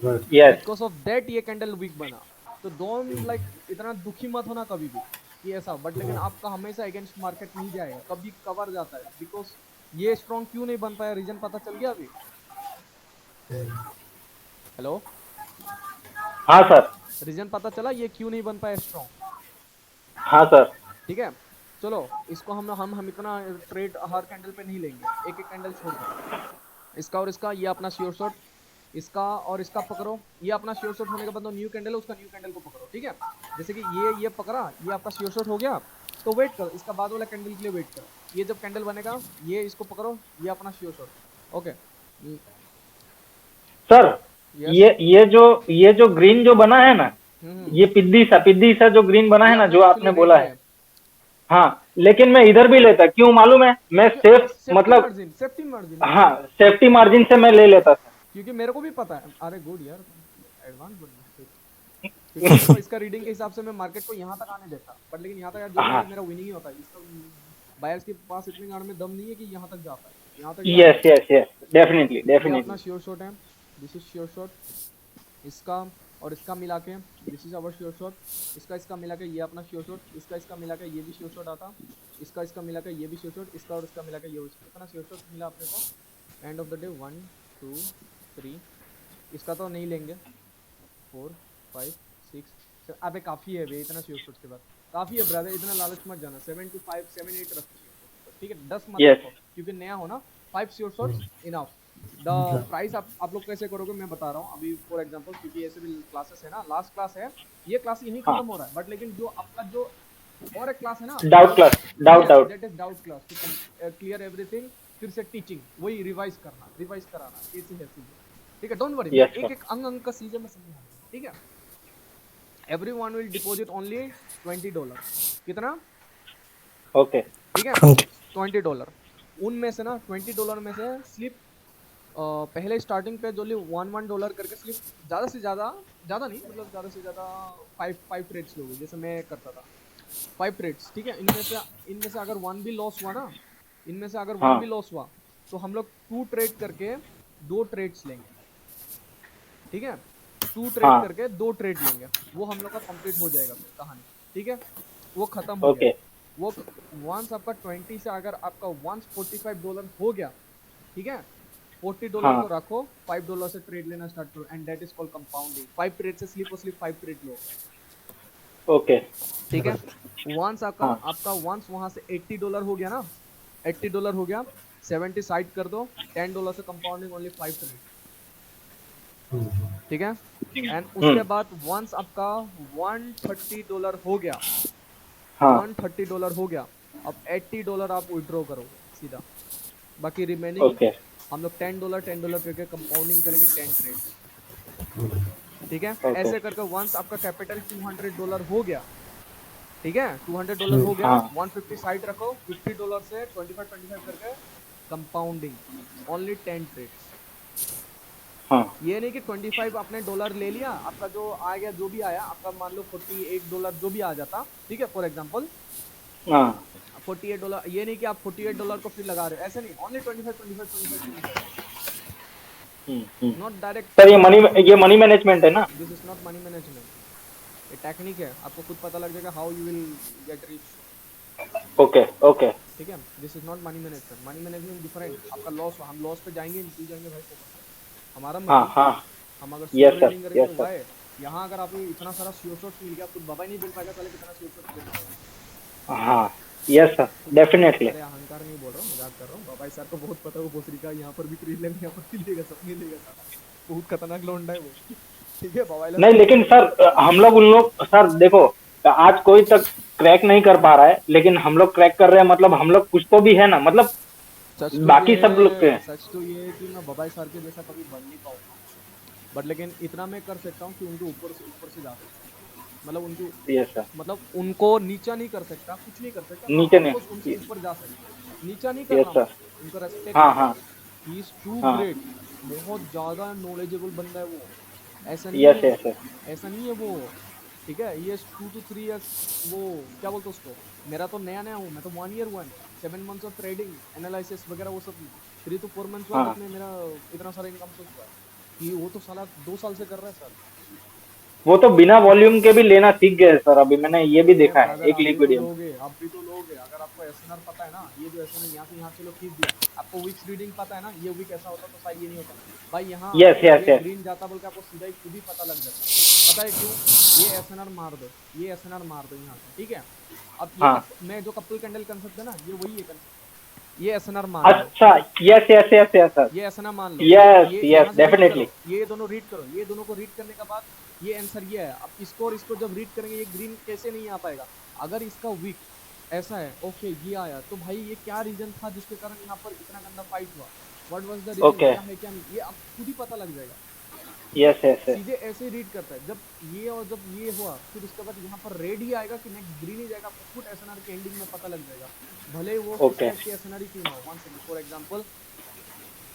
Right. Yes because of that ये कैंडल वीक बना। तो डोंट लाइक इतना दुखी मत होना कभी भी कि ऐसा, बट लेकिन आपका हमेशा अगेंस्ट मार्केट नहीं जाएगा, कभी कवर जाता है। बिकॉज ये स्ट्रॉन्ग क्यों नहीं बन पाया, रीजन पता चल गया अभी। हेलो, हाँ सर, रीजन पता चला ये क्यों नहीं बन पाया स्ट्रॉन्ग। हाँ सर, ठीक है, चलो इसको हम इतना ट्रेड हर कैंडल पे नहीं लेंगे, एक एक कैंडल छोड़कर। इसका और इसका, ये अपना श्योर शॉट, इसका और इसका पकड़ो, ये अपना श्योर शॉट होने के बाद न्यू कैंडल है, उसका न्यू कैंडल को पकड़ो। ठीक है, जैसे कि ये पकड़ा, ये आपका श्योर शॉट हो गया, तो वेट करो, इसका बाद वाला कैंडल के लिए वेट करो। ये जब कैंडल बनेगा, ये इसको पकड़ो, ये अपना sure shot. Okay sir yes, ये जो ग्रीन जो बना है ना, ये पिद्दी सा जो ग्रीन बना है ना, जो आपने बोला है, हाँ, लेकिन मैं इधर भी लेता, क्यों मालूम है, मैं सेफ मतलब, सेफ्टी मार्जिन, हाँ सेफ्टी मार्जिन से मैं ले लेता था। क्योंकि मेरे को भी पता है। अरे गुड यार, एडवांस बन गया। क्योंकि देखो, इसका रीडिंग के हिसाब से मैं मार्केट को यहाँ तक आने देता, बट लेकिन यहाँ तक यार जो भी हाँ है, मेरा विनिंग ही होता है। इसका बायर्स के पास इतनी गाड़ में दम नहीं है कि यहाँ तक जा पाए, यहाँ तक यस यस यस, डेफिनेटली ये अपना डेफिनेटली। श्योर शॉट है, दिस इज श्योर शॉट, इसका और इसका मिला के this is our sure shot, इसका मिला के ये अपना श्योर शॉट, इसका मिला के ये भी श्योर शॉट आता, इसका मिला के ये भी श्योर शॉट, इसका और इसका मिला के ये कितना श्योर शॉट मिला अपने को एंड ऑफ द डे। 1 2 3, इसका तो नहीं लेंगे, 4 5 6 अबे काफ़ी है भैया, इतना श्योर शॉट के बाद काफ़ी है ब्रदर, इतना लालच मत जाना। 7 to 5 7 8 रखो, ठीक है, 10 मत Yes. रखो क्योंकि नया हो ना। 5 sure shots enough. The price आप लोग कैसे करोगे मैं बता रहा हूँ अभी फॉर एग्जांपल, क्योंकि ऐसे भी क्लासेस है ना, लास्ट क्लास है, ये क्लास यहीं खत्म हो रहा है, बट लेकिन जो आपका जो और एक क्लास है ना, doubt class, doubt that is doubt class, to clear everything, फिर से टीचिंग, वही रिवाइज कराना, ऐसी है चीजें। ठीक है, डोंट वरी, Yes, एक एक अंग का चीजें मैं समझा, ठीक है। Everyone will deposit only $20। कितना? ओके, ठीक है, 20. $20। उनमें से ना $20 में से स्लिप पहले स्टार्टिंग पे जो $1 करके स्लिप, ज़्यादा से ज़्यादा नहीं, मतलब ज़्यादा से ज़्यादा 5 ट्रेड्स लोगे, जैसे मैं करता था 5 ट्रेड्स। ठीक है, इनमें से अगर 1 भी लॉस हुआ ना, इनमें से अगर 1 भी लॉस हुआ तो हम लोग 2 ट्रेड करके 2 ट्रेड्स लेंगे। ठीक है, 2 ट्रेड करके 2 ट्रेड लेंगे, वो हम लोग का कंप्लीट हो जाएगा फिर कहानी। ठीक है, वो खत्म हो गया। वो वंस आपका 20 से अगर आपका वंस $45 हो गया, ठीक है, $40 को रखो, $5 से ट्रेड लेना स्टार्ट करो, and that is called compounding. 5 trade से स्लिप 5 ट्रेड लो। ओके, ठीक है, वंस आपका वंस वहां से $80 हो गया ना, $80 हो गया, 70 साइड कर दो, $10 से कंपाउंडिंग ओनली 5 ट्रेड। ठीक है, एंड उसके बाद वंस आपका $130 हो गया, $130 हो गया, अब $80 आप विड्रॉ करोगे सीधा, बाकी रिमेनिंग हम लोग $10 करके कंपाउंडिंग करेंगे 10 ट्रेड। ठीक है, ऐसे करके वंस आपका कैपिटल $200 हो गया, ठीक है, $200 हो गया, 150 साइड रखो, $50 से 25 करके कंपाउंडिंग ओनली 10 ट्रेड्स। ये नहीं कि 25 आपने डॉलर ले लिया, आपका जो आ गया, जो भी आया आपका, मान लो $48 जो भी आ जाता, ठीक है, फॉर एग्जांपल हाँ 48 डॉलर, ये नहीं कि आप $48 को फ्री लगा रहे हो, ऐसे नहीं, ओनली 25 नॉट डायरेक्ट। सर, ये मनी मैनेजमेंट है ना? This is not money management, ये टेक्निक है, आपको खुद पता लग जाएगा how you will get rich. Okay okay. ठीक है, this is not money management, money management different. आपका लॉस, हम लॉस पे जाएंगे नहीं जाएंगे भाई, हमारा हाँ हाँ हम अगर यस सर ट्रेडिंग करेंगे यस तो सर। भाई यहाँ अगर आपको इतना सारा सीओ शॉट्स मिल गया, खुद बाबा ही नहीं बोल पाएगा साले कितना सीओ शॉट्स मिल गया। हाँ यस सर डेफिनेटली। अरे अहंकार नहीं बोल रहा हूँ, मजाक कर रहा हूँ, बाबा सर को बहुत पता है वो भोसरी का यहाँ पर भी खरीद लेंगे, यहाँ पर भी लेगा, सब मिलेगा सारा, बहुत खतरनाक लौंडा है वो। ठीक है बाबा नहीं लेकिन सर हम लोग उन लोग सर देखो, आज कोई तक क्रैक नहीं कर पा रहा है, लेकिन हम लोग क्रैक कर रहे हैं, मतलब हम लोग कुछ तो भी है ना, मतलब बाकी सब लोग के। सच तो ये है कि मैं बाबा सर के जैसा कभी बन नहीं पाऊंगा, बट लेकिन इतना मैं कर सकता हूँ कि उनके ऊपर से जा सकता हूँ, मतलब उनकी यस सर। मतलब उनको नीचा नहीं कर सकता, कुछ नहीं कर सकता, नीचे हाँ, नहीं। उनसे ऊपर जा सकता, नीचा नहीं यस करना, सर। उनका रेस्पेक्ट। हाँ हाँ ही इज टू हाँ ग्रेट, बहुत ज्यादा नॉलेजेबल बंदा है वो, ऐसा नहीं यस है, यस यस ऐसा नहीं है वो। ठीक है, ये 2 to 3 years, वो क्या बोलते हैं उसको, मेरा तो नया नया हूँ, मैं तो 1 year हुआ है, 7 months ऑफ ट्रेडिंग एनालिसिस वगैरह वो सब, 3 to 4 months हुआ हाँ में मेरा इतना सारा इनकम सोर्स हुआ है कि वो तो साला 2 साल से कर रहा है सर। वो तो बिना वॉल्यूम के भी लेना सीख गए सर, अभी मैंने ये भी देखा है अगर एक आप भी तो लिक्विडियम। लोगे, आप भी तो लोगे, अगर आपको एसएनआर पता है ना, ये जो एसएनआर यहाँ से यहाँ चलो खींच दिया, आपको वीक्स रीडिंग पता है ना, ये वीक ऐसा होता तो शायद ये नहीं होता भाई, यहाँ यस यस ये यस ग्रीन जाता बोल के आपको सीधा ही खुद ही पता लग जाता। पता है क्यों? ये एसएनआर मार दो, ये एसएनआर मार दो यहाँ से, ठीक है। अब ये हाँ मैं जो कपल कैंडल कंसेप्ट है ना, ये वही है कंसेप्ट, ये एसएनआर मार दो, अच्छा yes yes yes yes sir ये एसएनआर मान लो, यस ये यस यहाँ से read डेफिनेटली। करो, ये दोनों रीड करो, ये दोनों को रीड करने के बाद ये आंसर ये है। अब इसको और इसको जब रीड करेंगे, ये ग्रीन कैसे नहीं आ पाएगा? अगर इसका वीक ऐसा है, ओके ये आया, तो भाई ये क्या रीजन था जिसके कारण यहाँ पर इतना गंदा फाइट हुआ, what was the reason, okay क्या है क्या नहीं, ये अब खुद ही पता लग जाएगा। यस यस यस सीधे ऐसे ही रीड करता है, जब ये और जब ये हुआ, फिर उसके बाद यहाँ पर रेड ही आएगा कि नेक्स्ट ग्रीन ही जाएगा, आपको खुद एसएनआर के एंडिंग में पता लग जाएगा, भले वो ओके एसएनआर ही क्यों ना हो। वन सेकंड, फॉर एग्जांपल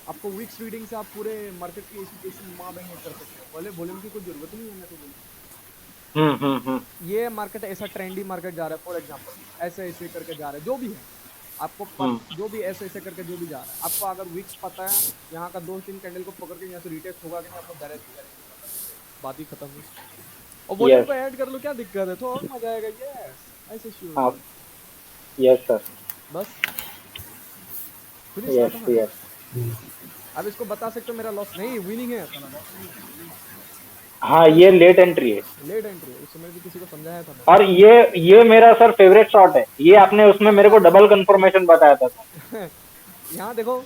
आपको वीक्स रीडिंग से आप पूरे मार्केट की एजुकेशन माँ बहन कर सकते हो, भले वॉल्यूम की कोई जरूरत नहीं है, मैं तो बोलूँ ये मार्केट ऐसा ट्रेंडी मार्केट जा रहा है, फॉर एग्जांपल ऐसे ऐसे करके जा रहा है, जो भी है आपको जो भी ऐसे ऐसे करके जो भी जा रहा है, आपको अगर वीक्स पता है, यहाँ का 2-3 कैंडल को पकड़ के यहाँ से रिटेस्ट होगा कि नहीं, आपको डायरेक्ट बात ही खत्म हुई। और वॉल्यूम को ऐड कर लो, क्या दिक्कत है, तो और मजा आएगा। यस ऐसे श्योर, यस सर बस यस यस। अब इसको बता सकते हो मेरा लॉस नहीं, विनिंग है, हाँ ये लेट एंट्री है, लेट एंट्री है, उस समय भी किसी को समझाया था और ये मेरा सर फेवरेट शॉट है, ये आपने उसमें मेरे को डबल कंफर्मेशन बताया था सर। यहाँ देखो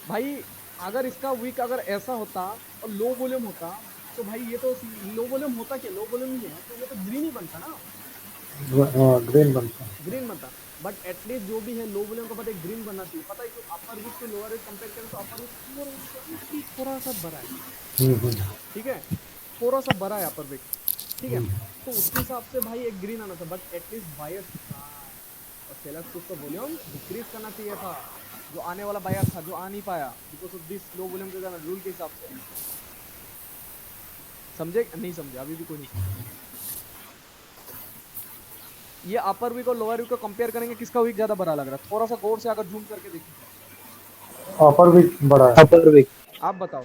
भाई, अगर इसका वीक अगर ऐसा होता और लो वॉल्यूम होता, तो भाई ये तो लो वॉल्यूम होता, क्या लो वॉल्यूम ही है, तो ये तो ग्रीन ही बनता ना, ग्रीन बनता है। ग्रीन बनता। बट एटलीस्ट जो भी है लो वॉल्यूम का बाद एक ग्रीन बनना चाहिए। पता है क्यों? अपर वीक से लोअर वीक कंपेयर करें तो अपर वीक थोड़ा सा बड़ा है, ठीक है, थोड़ा सा बड़ा है अपर वीक, ठीक है, तो उसके हिसाब से भाई एक ग्रीन आना था, बट एटलीस्ट बायर्स और सेलर्स को उसका वॉल्यूम डिक्रीज करना चाहिए था, जो आने वाला बायर था, जो आ नहीं पाया because of this low volume के कारण, रूल के हिसाब से। समझे नहीं समझे? अभी भी कोई नहीं समझे। ये अपर वीक और लोअर वीक को कंपेयर करेंगे, किसका वीक ज्यादा बड़ा लग रहा है? थोड़ा सा गौर से अगर जूम करके देखिए, अपर वीक बड़ा है। अपर वीक, आप बताओ,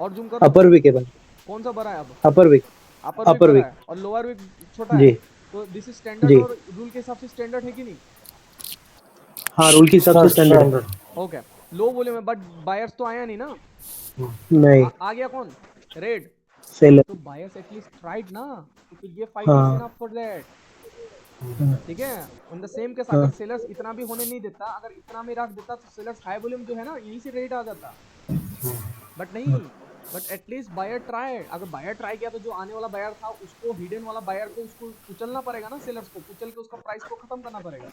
और जूम करो, अपर वीक है भाई, कौन सा बड़ा है? अब अपर वीक, अपर वीक बड़ा है और लोअर वीक छोटा जी है, तो दिस इज स्टैंडर्ड, जी, और रूल के हिसाब से स्टैंडर्ड है कि नहीं? हाँ रूल के हिसाब से स्टैंडर्ड है। ओके, लो वॉल्यूम है, बट बायर्स तो आया नहीं ना, नहीं, आ गया कौन? रेड। सेलर, तो बायर्स एटलीस्ट ट्राइड ना, तो ये फाइट हाँ। इज इनफ फॉर दैट, ठीक है। ऑन द सेम केस अगर सेलर्स इतना भी होने नहीं देता, अगर इतना में रख देता, तो सेलर्स हाई वॉल्यूम जो है ना, यहीं से रेट आ जाता, बट नहीं, बट एटलीस्ट बायर ट्राई। अगर बायर ट्राई किया तो जो आने वाला बायर था, उसको हिडन वाला बायर को उसको कुचलना पड़ेगा ना, सेलर्स को कुचल के उसका प्राइस को खत्म करना पड़ेगा,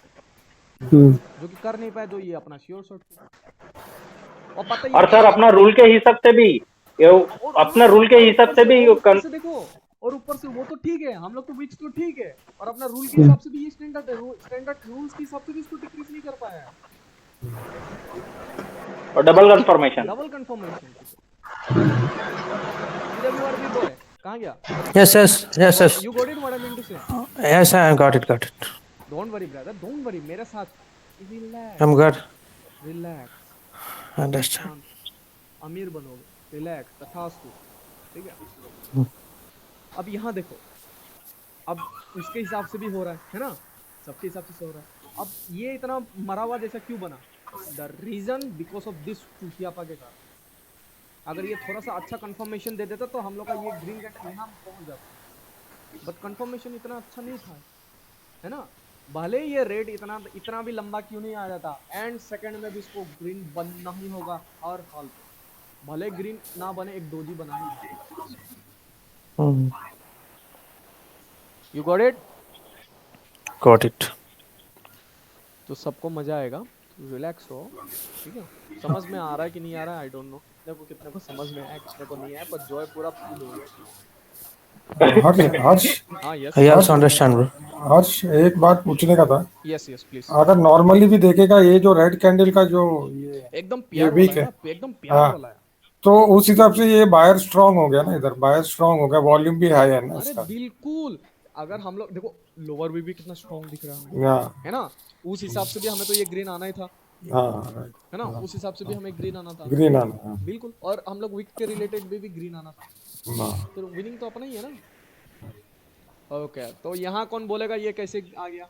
जो कि कर नहीं पाए, जो ये अपना श्योर शॉट। और पता ही, और सर अपना रूल के हिसाब से भी, अपना रूल के हिसाब से भी से देखो, और ऊपर से वो तो ठीक है, हम लोग तो वीक्स तो ठीक है, और अपना रूल के हिसाब से भी ये स्टैंडर्ड है, स्टैंडर्ड रूल्स के हिसाब से भी इसको डिक्रीज नहीं कर पाया है, और डबल कंफर्मेशन, डबल कंफर्मेशन। भी है कहाँ गया? Yes, yes, yes, yes. You got it what I meant to say? Yes, I got it, got it. Don't worry brother, don't worry, मेरे साथ relax, I'm good. relax, Understand. शांत, अमीर बनोगे, relax, तथास्तु, ठीक है? अब यहाँ देखो, अब उसके हिसाब से भी हो रहा है ना? सबके हिसाब से हो रहा है। अब ये इतना मरा हुआ जैसा क्यों बना? The reason because of this चूतियापा के कारण। अगर ये थोड़ा सा अच्छा कंफर्मेशन दे देता तो हम लोग का ये ग्रीन कैंडल यहाँ पहुंच जाता, बट कंफर्मेशन इतना अच्छा नहीं था, है ना? भले ही ये रेड इतना भी लंबा क्यों नहीं आ जाता, एंड सेकंड में भी इसको ग्रीन बनना ही होगा हर हाल पे। भले ग्रीन ना बने, एक डोजी बना ही। You got it? Got it. तो सबको मजा आएगा, रिलैक्स हो, ठीक है? समझ में आ रहा है कि नहीं आ रहा है, आई डोंट नो। कितने को समझ में आया, कितने को नहीं आया, पर जॉय पूरा फुल हो गया। हर्ष हाँ, yes I also understand, bro. हर्ष एक बात पूछने का था। Yes yes please. अगर नॉर्मली भी देखेगा, ये जो रेड कैंडल का जो एकदम प्यार वीक वाला है, है ना, एकदम प्यार वाला है। तो उस हिसाब से ये बायर स्ट्रांग हो गया ना, इधर बायर स्ट्रांग हो गया, वॉल्यूम भी हाई है ना अरे इसका। बिल्कुल, अगर हम लोग देखो लोअर भी कितना स्ट्रांग दिख रहा है, हाँ है ना? उस हिसाब से भी हमें तो ये ग्रीन आना ही था, हाँ, है ना? उस हिसाब से भी हमें ग्रीन आना था, ग्रीन आना। बिल्कुल। और हम लोग वीक के रिलेटेड भी ग्रीन आना था, हाँ, तो विनिंग तो अपना ही है ना। ओके, तो यहाँ कौन बोलेगा ये कैसे आ गया?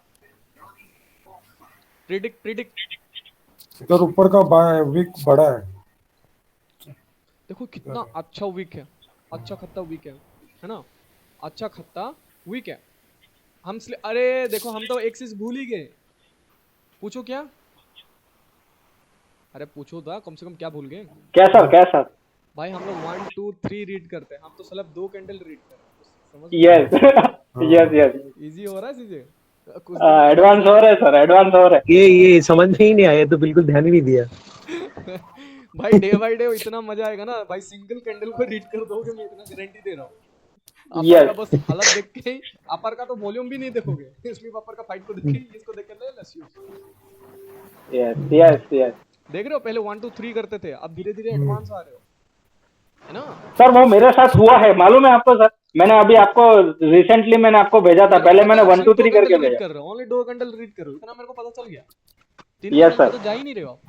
प्रिडिक्ट। इधर ऊपर का वीक बड़ा है। देखो कितना अच्छा वीक है, अच्छा खत्ता वीक है ना? अच्छा खत्ता वीक है। हम अरे देखो, हम तो एक्सिस भूल ही गए। पूछो क्या? अरे पूछो था कम से कम, क्या भूल गए? क्या सर? भाई हम लोग 1 2 3 रीड करते हैं, हम तो सिर्फ 2 कैंडल रीड कर रहे हैं, समझ? यस इजी हो रहा है चीजें, एडवांस हो रहा है सर, एडवांस हो रहा है। ये समझ में ही नहीं आया, तो बिल्कुल ध्यान ही नहीं दिया। भाई डे बाय डे इतना मजा आएगा ना भाई, सिंगल कैंडल को रीड कर दोगे, मैं इतना गारंटी दे रहा हूँ। अपर का बस हालत देख के ही, अपर का तो वॉल्यूम भी नहीं देखोगे, स्लीप अपर का फाइट को देख के ही इसको देख के ले लस्यू। यस देख रहे हो, पहले 1 2 3 करते थे, अब धीरे धीरे एडवांस आ रहे हो, है ना? सर वो मेरे साथ हुआ है, मालूम है आपको सर? मैंने अभी आपको रिसेंटली मैंने आपको भेजा था, पहले मैंने 1 2 3 करके भेजा। कर रहा हूं, ओनली 2 कैंडल रीड कर रहा हूं, इतना मेरे को पता चल गया। 3 यस कैंडल सर। तो जा ही नहीं रहे हो आप।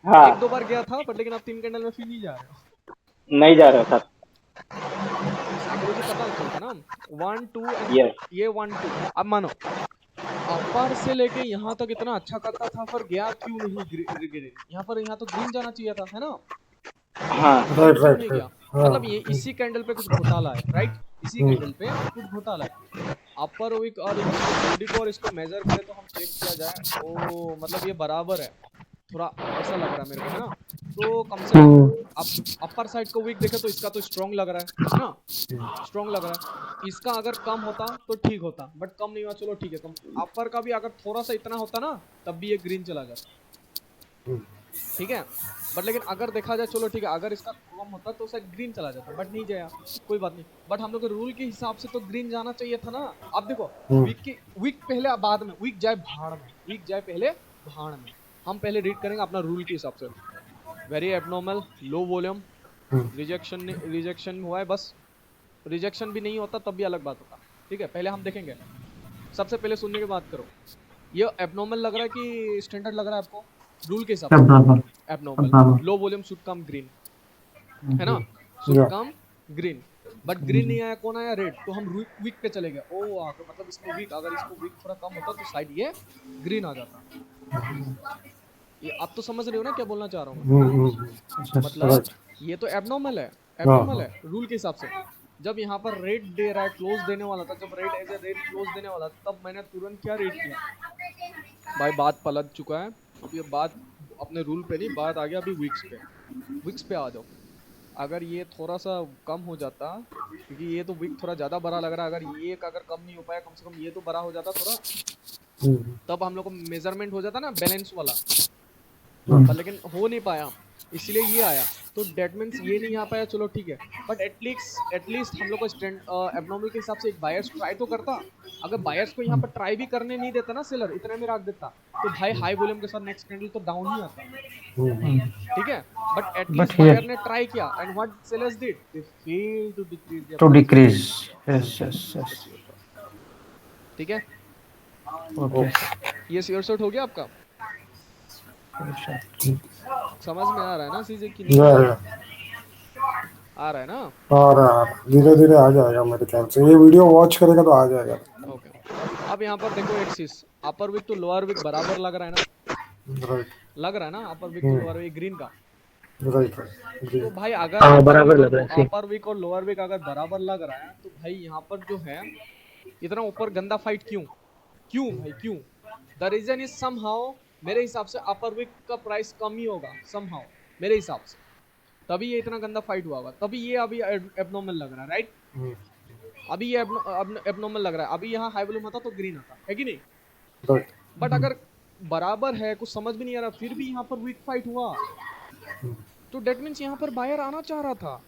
हाँ, 1 2 बार गया था, बट लेकिन आप 3 कैंडल में फिर नहीं जा रहे हो। नहीं जा रहा सर। साइकोलॉजी पता चलता ना। 1 2 यस ये 1 2। अब मानो अपर से लेके यहाँ तक इतना अच्छा करता था, पर गया क्यों नहीं ग्रीन? यहाँ तो ग्रीन जाना चाहिए था, है ना? हाँ क्यों नहीं गया? मतलब ये इसी कैंडल पे कुछ घोटाला है, राइट? इसी कैंडल पे कुछ घोटाला है। अपर वीक और और इसको मेजर करें तो हम चेक किया जाए, ओ मतलब ये बराबर है, थोड़ा ऐसा लग रहा है मेरे को, है ना? तो कम से कम अपर साइड को वीक देखे तो इसका तो स्ट्रॉन्ग लग रहा है ना? स्ट्रॉन्ग लग रहा है। इसका अगर कम होता तो ठीक होता, बट कम नहीं हुआ, चलो ठीक है। कम अपर का भी अगर थोड़ा सा इतना होता ना, तब भी ये ग्रीन चला जाता, ठीक है? बट लेकिन अगर देखा जाए, चलो ठीक है, अगर इसका कम होता तो शायद ग्रीन चला जाता, बट नहीं जाया, कोई बात नहीं। बट हम लोग के रूल के हिसाब से तो ग्रीन जाना चाहिए था ना। अब देखो, वीक पहले बाद में, वीक जाए भाड़ में, वीक जाए पहले भाड़ में। हम पहले रीड करेंगे अपना रूल के हिसाब से। Very abnormal, low volume, rejection हुआ है, बस रिजेक्शन भी नहीं होता तब भी अलग बात होता, ठीक है? पहले हम देखेंगे, सबसे पहले सुनने की बात करो। ये एबनॉर्मल लग रहा है कि स्टैंडर्ड लग रहा है आपको रूल के हिसाब से? Abnormal. Low volume should come green, है ना? Should come green, but green नहीं आया, कौन आया? रेड। तो हम वीक पे चले गए। ओ तो मतलब इसको वीक, अगर इसको वीक थोड़ा कम होता तो शायद ये ग्रीन आ जाता। ये आप तो समझ रहे हो ना क्या बोलना चाह रहा हूँ? मतलब ये तो एबनॉर्मल है, एबनॉर्मल है रूल के हिसाब से। जब यहाँ पर रेड दे रहा है, क्लोज देने वाला था, जब red as a red close देने वाला था, तब मैंने तुरंत क्या रेड किया? भाई बात पलट चुका है, अब ये बात अपने रूल पे नहीं, बात आ गया अभी विक्स पे आ जाओ। अगर ये थोड़ा सा कम हो जाता, क्योंकि ये तो विक थोड़ा ज़्यादा बड़ा लग रहा है, अगर ये अगर कम नहीं हो पाया, कम से कम ये तो बड़ा हो जाता थोड़ा, तब हम लोग को मेजरमेंट हो जाता ना बैलेंस वाला, पर लेकिन हो नहीं पाया, इसलिए ये आया। तो डेट मीन्स ये नहीं आ पाया, चलो ठीक है। बट एटलीस्ट हम लोग को एबनॉर्मल के हिसाब से एक बायर्स ट्राई तो करता। अगर बायर्स को यहाँ पर ट्राई भी करने नहीं देता ना सेलर, इतने में रख देता, तो भाई हाई वॉल्यूम के साथ नेक्स्ट कैंडल तो डाउन ही आता, ठीक है? But But at least here buyer ने ट्राई किया and what sellers did they fail to decrease there to प्राइस। decrease. Yes, yes, yes. ठीक है, Okay. ये श्योर शॉट हो गया आपका, समझ में आ रहा है ना चीजें कि नहीं या आ रहा है ना? और धीरे धीरे आ जाएगा मेरे ख्याल से, ये वीडियो वॉच करेगा तो आ जाएगा। ओके, अब यहाँ पर देखो एक चीज, अपर विक टू लोअर विक बराबर लग रहा है ना, राइट लग रहा है ना upper wick to lower wick green का। राइट तो भाई अगर हाँ, अपर बराबर विक लग रहा है, अपर विक और लोअर विक अगर बराबर लग रहा है तो भाई यहाँ पर जो है इतना ऊपर गंदा फाइट क्यों, क्यों भाई क्यों? द रीजन इज समहाउ मेरे हिसाब से अपर विक का प्राइस कम ही होगा समहाउ मेरे हिसाब से, तभी ये इतना गंदा फाइट हुआ होगा, तभी ये अभी एबनॉर्मल लग रहा है, राइट? अभी ये एबनॉर्मल लग रहा है, अभी यहाँ हाई वॉल्यूम होता तो ग्रीन आता है कि नहीं? राइट बट अगर बराबर है, कुछ समझ भी नहीं आ रहा, फिर भी यहाँ पर वीक फाइट हुआ, तो डेट मीन्स यहाँ पर बायर आना चाह रहा था,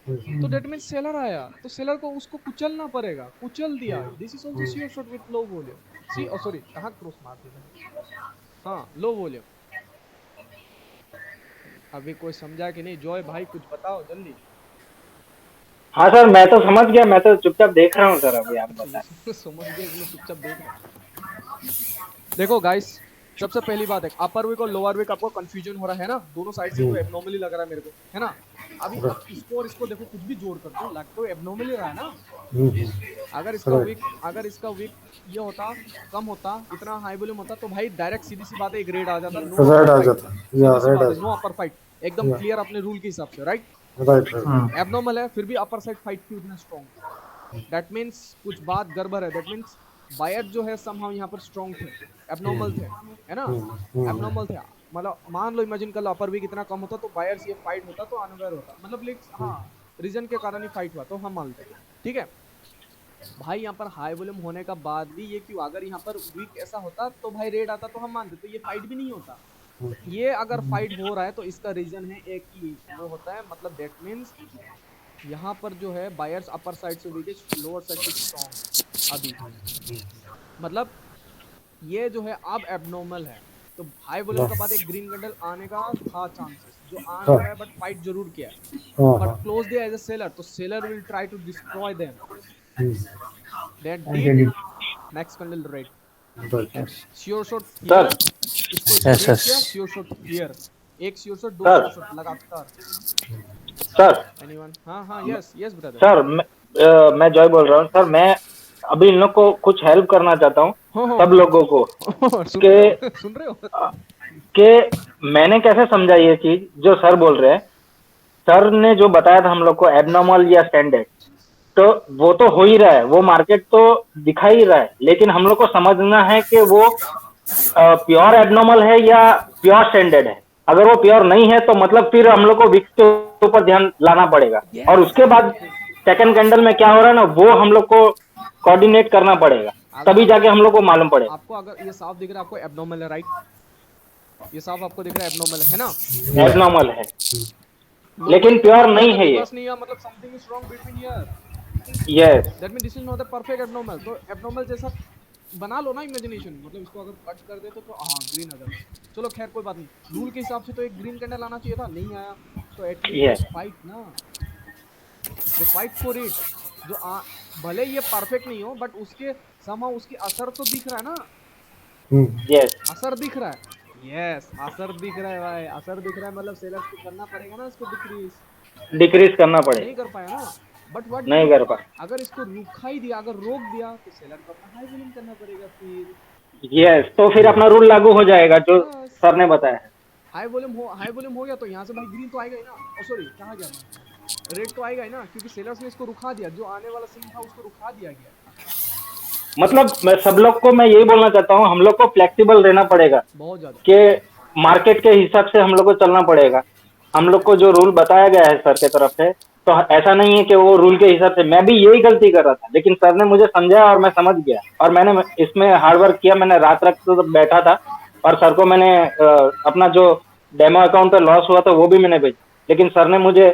तो डेट मीन्स सेलर आया, तो सेलर को उसको कुचलना पड़ेगा, कुचल दिया। This is also sure shot with low volume, see sorry कहाँ क्रॉस मार दिया, हाँ लो वॉल्यूम। अभी कोई समझा कि नहीं? जॉय भाई कुछ बताओ जल्दी। हाँ सर, मैं तो समझ गया, मैं तो चुपचाप देख रहा हूँ सर, अभी आप बताएं। समझ गए, इसलिए चुपचाप देख रहे हैं। देखो गाइस, सबसे पहली बात है अपर विक और लोअर विक आपको कंफ्यूजन हो रहा है ना, दोनों साइड से तो एबनॉर्मली लग रहा है मेरे को, है ना? अभी अब इसको और इसको देखो, कुछ भी जोड़ कर दो लग तो एबनॉर्मली रहा है ना। अगर इसका विक ये होता, कम होता, इतना हाई वॉल्यूम होता, तो भाई डायरेक्ट सीधी सी बात है, एक रेड आ जाता, रेड आ जाता, या रेड आ नो अपर फाइट, एकदम क्लियर अपने रूल के हिसाब से, राइट? राइट राइट एबनॉर्मल है फिर भी अपर साइड फाइट क्यों इतना स्ट्रॉन्ग? दैट मींस कुछ बात गड़बड़ है, दैट मींस बायर जो है समहाउ यहाँ पर स्ट्रॉन्ग थे, एबनॉर्मल थे, है ना? एबनॉर्मल थे, मतलब मान लो इमेजिन कर लो अपर विक इतना कम होता तो बायर्स ये फाइट होता तो अनअवेयर होता, मतलब लाइक हाँ रीजन के कारण ही फाइट हुआ, तो हम मानते हैं, ठीक है भाई। यहाँ पर हाई वॉल्यूम होने का बाद भी ये क्यों, अगर यहाँ पर वीक ऐसा होता तो भाई रेड आता तो हम मानते, तो ये फाइट भी नहीं होता। ये अगर फाइट हो रहा है तो इसका रीजन है एक ही, वो होता है मतलब दैट मींस यहाँ पर जो है बायर्स अपर साइड से वीक है, लोअर साइड से स्ट्रॉन्ग अभी, मतलब ये जो है अब एबनॉर्मल है, तो हाई वॉल्यूम के बाद एक ग्रीन कैंडल आने का था चांसेस, जो आ नहीं रहा है, बट फाइट जरूर किया है, बट क्लोज दिया एज अ सेलर, तो seller will try to destroy them, that did next candle red, sure shot sir इसको Yes, yes. Sure shot here, एक श्योर शॉट, दो सर। श्योर शॉट लगातार। Sir anyone? हाँ हाँ, yes yes brother. Sir मैं जॉय बोल रहा हूँ सर, मैं अभी इन लोग को कुछ हेल्प करना चाहता हूँ, सब लोगों को, सुन रहे हो? कि मैंने कैसे समझा ये चीज जो सर बोल रहे हैं। सर ने जो बताया था हम लोग को एबनॉर्मल या स्टैंडर्ड, तो वो तो हो ही रहा है, वो मार्केट तो दिखा ही रहा है, लेकिन हम लोग को समझना है कि वो प्योर एबनॉर्मल है या प्योर स्टैंडर्ड है। अगर वो प्योर नहीं है तो मतलब फिर हम लोग को विक्स के ऊपर ध्यान लाना पड़ेगा, और उसके बाद सेकंड कैंडल में क्या हो रहा है ना, वो हम लोग को कोऑर्डिनेट करना पड़ेगा, तभी जाके हम लोग को मालूम पड़ेगा। आपको अगर ये साफ दिख रहा है, आपको एबनॉर्मल है, राइट? ये साफ आपको दिख रहा है एबनॉर्मल है ना? एबनॉर्मल है, लेकिन प्योर नहीं है ये। बस नहीं है, मतलब something is wrong between here, yes that mean this is not the perfect abnormal. तो एबनॉर्मल जैसा बना लो ना इमेजिनेशन, मतलब इसको अगर कट कर दे तो हाँ ग्रीन आ जाता, चलो खैर कोई बात नहीं, रूल के हिसाब से तो एक ग्रीन कैंडल आना चाहिए था, नहीं आया, तो एटलीस्ट फाइट ना, दे फाइट फॉर इट, जो भले ये परफेक्ट नहीं हो, बट उसके समहाउ उसकी असर तो दिख रहा है ना, यस असर दिख रहा है, यस असर दिख रहा है भाई, असर दिख रहा है, मतलब सेलर्स को करना पड़ेगा ना इसको डिक्रीज करना नहीं पड़ेगा, कर पाया ना, बट व्हाट नहीं कर पाए। अगर इसको रुका ही दिया, अगर रोक दिया, तो सेलर को अपना हाई वॉल्यूम करना पड़ेगा फिर, यस तो फिर अपना रूल लागू हो जाएगा जो सर ने बताया है। हाई वॉल्यूम हो गया तो यहाँ से भाई ग्रीन तो आएगा ही ना, सॉरी कहाँ गया मैं, रेड तो आएगा ही ना, क्योंकि सेलर्स ने इसको रुका दिया, जो आने वाला सीन था उसको रुका दिया गया। मतलब मैं सब लोग को मैं यही बोलना चाहता हूँ, हम लोग को फ्लेक्सिबल रहना पड़ेगा, बहुत ज्यादा कि मार्केट के हिसाब से हम लोग को चलना पड़ेगा। हम लोग को जो रूल बताया गया है सर के तरफ से, तो ऐसा नहीं है कि वो रूल के हिसाब से, मैं भी यही गलती कर रहा था, लेकिन सर ने मुझे समझाया और मैं समझ गया, और मैंने इसमें हार्ड वर्क किया, मैंने रात रात तो बैठा था, और सर को मैंने अपना जो डेमो अकाउंट पे लॉस हुआ था वो भी मैंने भेजा, लेकिन सर ने मुझे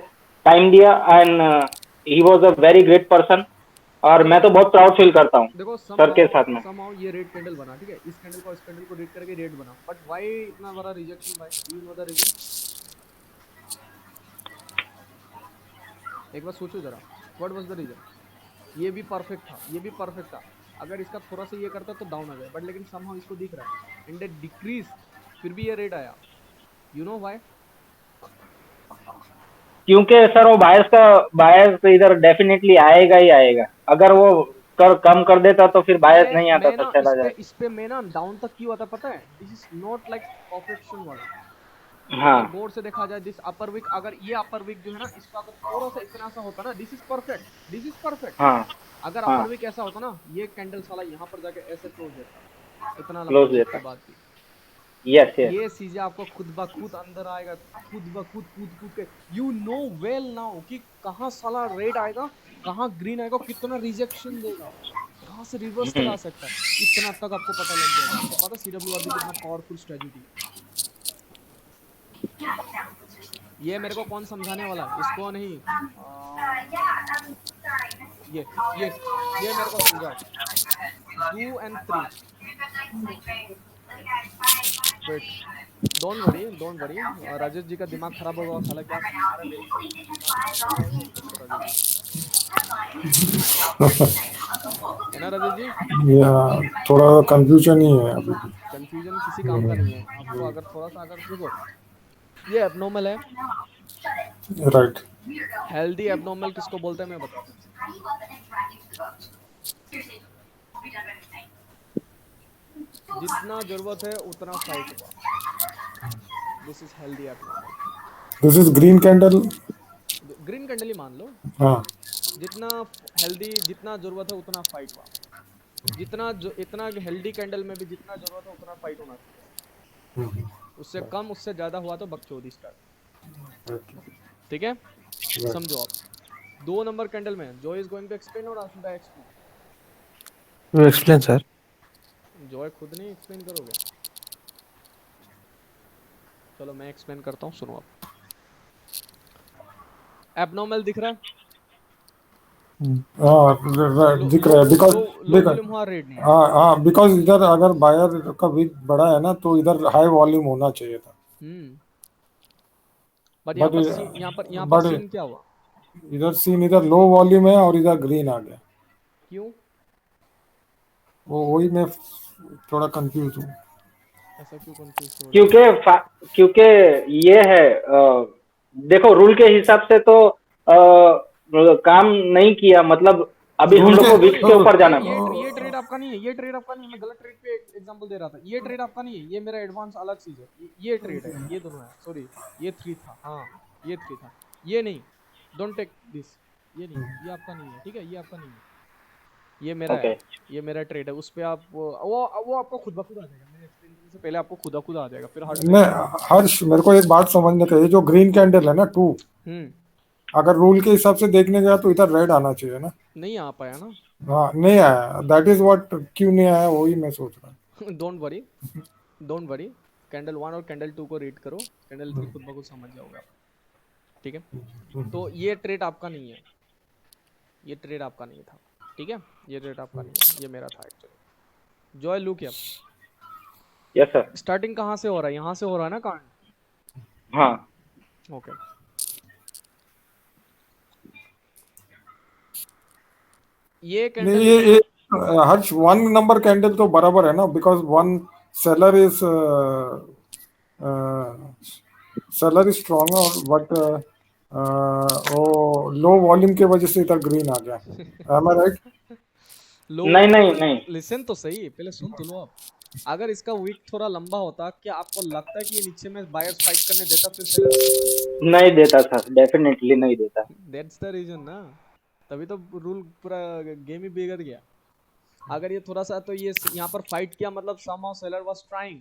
टाइम दिया, and he was a very great person, और मैं तो बहुत प्राउड फील करता हूँ देखो सर के साथ में। somehow ये रेड कैंडल बना, ठीक है, इस कैंडल को रेड करके रेड बना, बट व्हाई इतना बड़ा रिजेक्शन भाई, यू नो द रीजन? एक बार सोचो जरा, व्हाट वाज द रीजन? ये भी परफेक्ट था, ये भी परफेक्ट था। अगर इसका थोड़ा सा ये करता तो डाउन आ जाए, बट लेकिन समहाउ इसको दिख रहा है इंडेक्स डिक्रीज, फिर भी ये रेट आया। You know why? क्योंकि सर वो बायस इधर डेफिनेटली आएगा ही आएगा। अगर वो कम कर देता तो फिर बायस नहीं आता मैं था, ना चला जाए। इस पे मैं ना डाउन तक क्यों आता पता है? This is not like perfection वाला। हाँ अगर गौर से देखा जाए, दिस अपर वीक, अगर ये अपर वीक जो है ना, इसका अगर थोड़ा सा इतना सा होता ना, this is perfect, this is perfect. हाँ अगर हाँ, अपर वीक ऐसा होता ना, ये कैंडल साला यहाँ पर जाके ऐसे क्लोज देता, इतना लंबा क्लोज वीक देता। के बाद भी। Yes yes. ये चीजें आपको खुद ब खुद अंदर आएगा, खुद ब खुद कूद कूद के। यू नो वेल नाउ कि कहाँ साला रेड आएगा, कहाँ ग्रीन आएगा, कितना रिजेक्शन देगा, कहाँ से रिवर्स चला सकता है, इतना तक आपको पता लग जाएगा। आपको पता CWRB कितना पावरफुल स्ट्रेटजी है। ये मेरे को कौन समझाने वाला है? इसको नहीं, ये ये मेरे को समझाओ। 2 and 3, wait, don't worry. Rajesh ji का दिमाग खराब होगा, साला क्या समझा रहा है मेरी समझ में, दिमाग खराब हो जाएगा उसको राजेश जी, है ना राजेश जी? या थोड़ा कंफ्यूजन ही है अभी। कंफ्यूजन किसी काम का नहीं है। आपको अगर थोड़ा सा, अगर देखो, ये एबनॉर्मल है। राइट। हेल्दी एबनॉर्मल किसको बोलते हैं मैं बताता हूँ। जितना जरूरत है उतना फाइट हुआ, this is healthy abnormal. This is green candle. Green candle ही मान लो। हाँ। जितना हेल्दी, जितना जरूरत है उतना फाइट हुआ, इतना हेल्दी कैंडल में भी जितना जरूरत है उतना फाइट होना चाहिए। उससे कम, उससे ज्यादा हुआ तो बकचोदी स्टार्ट। ठीक है, समझो आप। 2 नंबर कैंडल में Joy is going to explain और should I explain? You explain, sir. Joy खुद नहीं एक्सप्लेन करोगे? चलो मैं एक्सप्लेन करता हूँ, सुनो आप। एबनॉर्मल दिख रहा है? हाँ लो दिख लो रहा है बिकॉज लो लो वॉल्यूम हुआ, रेड नहीं है। हाँ हाँ बिकॉज इधर अगर बायर का विक बड़ा है ना तो इधर हाई वॉल्यूम होना चाहिए था। बट बट यहाँ पर बट सीन क्या हुआ? इधर सीन इधर लो वॉल्यूम है और इधर ग्रीन आ गया। क्यों वो वही मैं थोड़ा कंफ्यूज हूँ। ऐसा, क्यों कंफ्यूज हो रहे हो? क्योंकि ये है, देखो रूल के हिसाब से तो काम नहीं किया, मतलब अभी हम रूल लोग के को विक्स के ऊपर जाना था। ये ट्रेड आपका नहीं है, ये ट्रेड आपका नहीं है। मैं गलत ट्रेड पे एग्जांपल दे रहा था। ये ट्रेड आपका नहीं है, ये मेरा एडवांस अलग चीज है। ये ट्रेड है, ये दोनों है। सॉरी, ये 3 था, हाँ ये 3 था, ये नहीं। डोंट टेक दिस, ये नहीं, ये आपका नहीं है। ठीक है, ये आपका नहीं है, ये मेरा ओके है। ये मेरा ट्रेड है, उस पे आप वो आपको खुद ब खुद आ जाएगा। मैंने एक्सप्लेन करने से पहले आपको खुद ब खुद आ जाएगा। फिर हर्ष मैं भाई हर्ष मेरे को एक बात समझने का, ये जो ग्रीन कैंडल है ना 2, अगर रूल के हिसाब से देखने गया तो इधर रेड आना चाहिए ना। नहीं आ पाया ना। हाँ नहीं आया, दैट इज व्हाट, क्यों नहीं आया वही मैं सोच रहा don't worry, don't worry. Candle 1 और कैंडल 2 को रीड करो, कैंडल 3 खुद ब खुद समझ जाओगे आप। ठीक है, तो ये ट्रेड आपका नहीं है, ये ट्रेड आपका नहीं था। ठीक है, ये ट्रेड आपका नहीं है, ये मेरा था एक्चुअली। जॉय लुक या यस सर। स्टार्टिंग कहाँ से हो रहा है? यहाँ से हो रहा है ना कांड? हाँ ओके, ये नहीं। कैंडल ये हर्ष 1 नंबर कैंडल तो बराबर है ना, because seller is strong, but वो लो वॉल्यूम के वजह से इधर ग्रीन आ गया। एम आई राइट? लो नहीं नहीं नहीं लिसन तो सही, पहले सुन तो लो आप। अगर इसका वीक थोड़ा लंबा होता, क्या आपको लगता है कि ये नीचे में बायर्स फाइट करने देता फिर सेलर? नहीं देता था, डेफिनेटली नहीं देता। दैट्स द रीजन ना, तभी तो रूल पूरा गेम ही बिगड़ गया। अगर ये थोड़ा सा, तो ये यहाँ पर फाइट किया, मतलब समहाउ सेलर वाज ट्राइंग।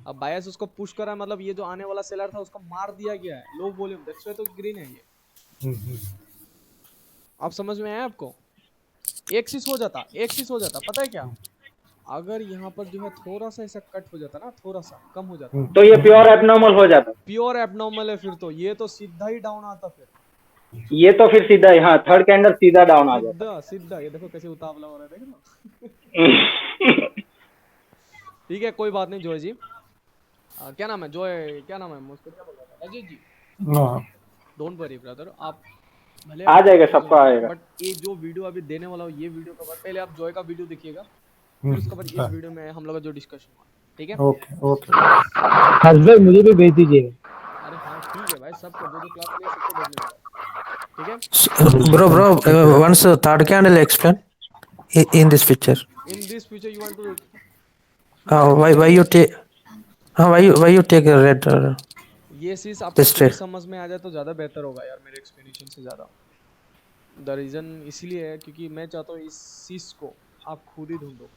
अब बायर्स उसको पुश करा, मतलब ये जो आने वाला सेलर था उसको मार दिया गया है, लो वॉल्यूम, दैट्स व्हाई तो ग्रीन है ये। आप समझ में आया आपको? एक चीज हो जाता, पता है क्या? अगर यहाँ पर जो है थोड़ा सा ऐसा कट हो जाता ना, थोड़ा सा कम हो जाता, तो ये प्योर एबनॉर्मल हो जाता। प्योर एबनॉर्मल है फिर तो। ये तो सीधा ही डाउन आता फिर, ये तो फिर सीधा, हाँ थर्ड कैंडल सीधा डाउन आ जाता। सीधा। ये देखो कैसे उतावला हो रहा है, देख लो। ठीक है, कोई बात नहीं जॉय जी। क्या नाम है जॉय, क्या नाम है मुझको, क्या बोल रहा था? अजय जी, हाँ डोंट वरी ब्रदर। आप भले आ जाएगा, सबको आएगा। बट ये जो वीडियो अभी देने वाला हूँ, ये वीडियो के बाद पहले आप जॉय का वीडियो देखिएगा, फिर उसके बाद इस वीडियो में हम लोग का जो डिस्कशन हुआ, ठीक है? ओके ओके हर्ष भाई मुझे भी भेज दीजिएगा। अरे हाँ ठीक है भाई, सबको जो क्लास लिया सबको भेजने वाला हूँ, ठीक है? Bro, once the third candle explain in this picture. In this future you want to Why you take? Why you take a red? ये चीज आपको This खुद ही trade. समझ में आ जाए तो ज़्यादा बेहतर होगा यार, मेरे एक्सप्लेनेशन से ज़्यादा। द रीज़न इसलिए है क्योंकि मैं चाहता हूँ इस चीज़ को आप खुद ही ढूंढो।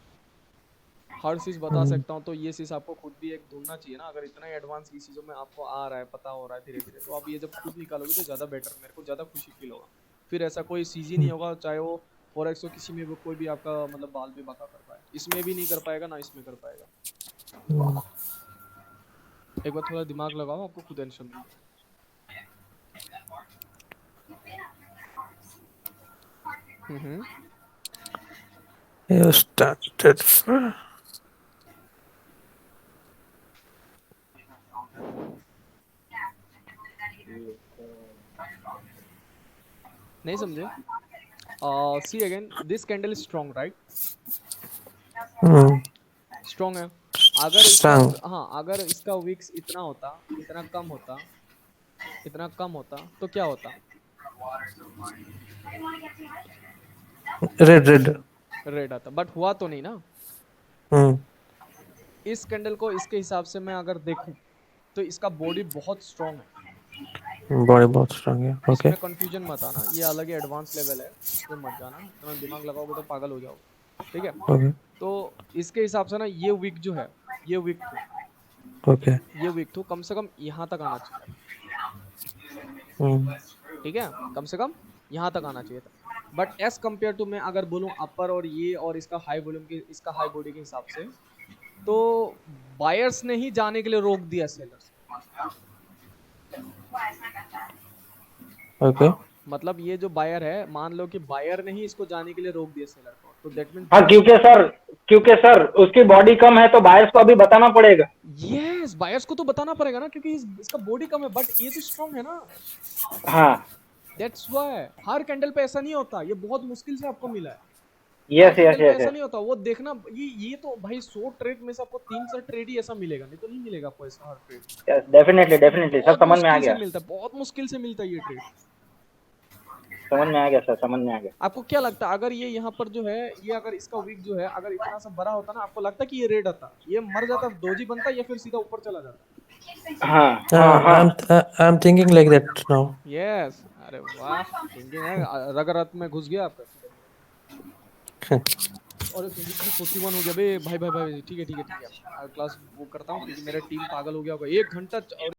हर चीज़ बता सकता हूँ तो ये चीज़ आपको खुद भी एक ढूंढना चाहिए ना। अगर इतना एडवांस की चीज़ों में आपको आ रहा है, पता हो रहा है धीरे धीरे, तो आप ये जब खुद निकालोगे तो ज़्यादा बेटर, मेरे को ज़्यादा खुशी फील होगा। फिर ऐसा कोई चीज़ ही नहीं होगा, चाहे वो फॉरेक्स हो, किसी में भी कोई भी आपका मतलब बाल भी बाका कर पाए, इसमें भी नहीं कर पाएगा ना इसमें कर पाएगा। एक बार थोड़ा दिमाग लगाओ, आपको खुद आंसर मिल जाएगा। You started. नहीं समझे? See again, this candle is strong, right? Strong है। अगर इसका Strong. हाँ, अगर इसका विक्स इतना होता, इतना कम होता, इतना कम होता तो क्या होता? Red. रेड आता, बट हुआ तो नहीं ना। Hmm. इस कैंडल को इसके हिसाब से मैं अगर देखूं तो इसका बॉडी बहुत स्ट्रॉन्ग है। Body बहुत strong है. Okay. इसमें कंफ्यूजन मत आना, ये अलग ही एडवांस लेवल है, इसमें मत जाना, इतना दिमाग लगाओगे तो पागल हो जाओगे, ठीक है? Okay. तो इसके हिसाब से ना ये वीक जो है, ये वीक थू, Okay. ये वीक थू कम से कम यहाँ तक आना चाहिए, Hmm. ठीक है? कम से कम यहाँ तक आना चाहिए था। बट एज कम्पेयर टू मैं अगर बोलूँ अपर और ये और इसका हाई वॉल्यूम के, इसका हाई बॉडी के हिसाब से, तो बायर्स ने ही जाने के लिए रोक दिया सेलर्स। Okay. मतलब ये जो बायर है, मान लो कि बायर ने ही इसको जाने के लिए रोक दिया सेलर को, तो दैट मींस हाँ, क्योंकि सर उसकी बॉडी कम है तो बायर्स को अभी बताना पड़ेगा। यस, बायर्स को तो बताना पड़ेगा ना, क्योंकि इसका बॉडी कम है, बट ये तो स्ट्रॉन्ग है ना। हाँ, दैट्स व्हाई हर कैंडल पे ऐसा नहीं होता, ये बहुत मुश्किल से आपको मिला है। यस यस ऐसा यस नहीं होता, वो देखना, ये तो भाई 100 ट्रेड में से आपको 3 ट्रेड ही ऐसा मिलेगा, नहीं तो नहीं मिलेगा आपको ऐसा हर ट्रेड। यस, डेफिनेटली सर, समझ में आ गया। मिलता है, बहुत मुश्किल से मिलता है ये ट्रेड। समझ में आ गया सर, समझ में आ गया। आपको क्या लगता है अगर ये यहाँ पर जो है, ये अगर इसका वीक जो है अगर इतना सा बड़ा होता ना, आपको लगता है कि ये रेड आता, ये मर जाता, दोजी बनता, या फिर सीधा ऊपर चला जाता? हाँ हाँ हाँ, I'm thinking like that now. Yes, अरे वाह, थिंकिंग है, रग रग में घुस गया आपका। और 41 हो गया बे, भाई भाई भाई, ठीक है क्लास वो करता हूँ क्योंकि मेरा टीम पागल हो गया होगा 1 घंटा।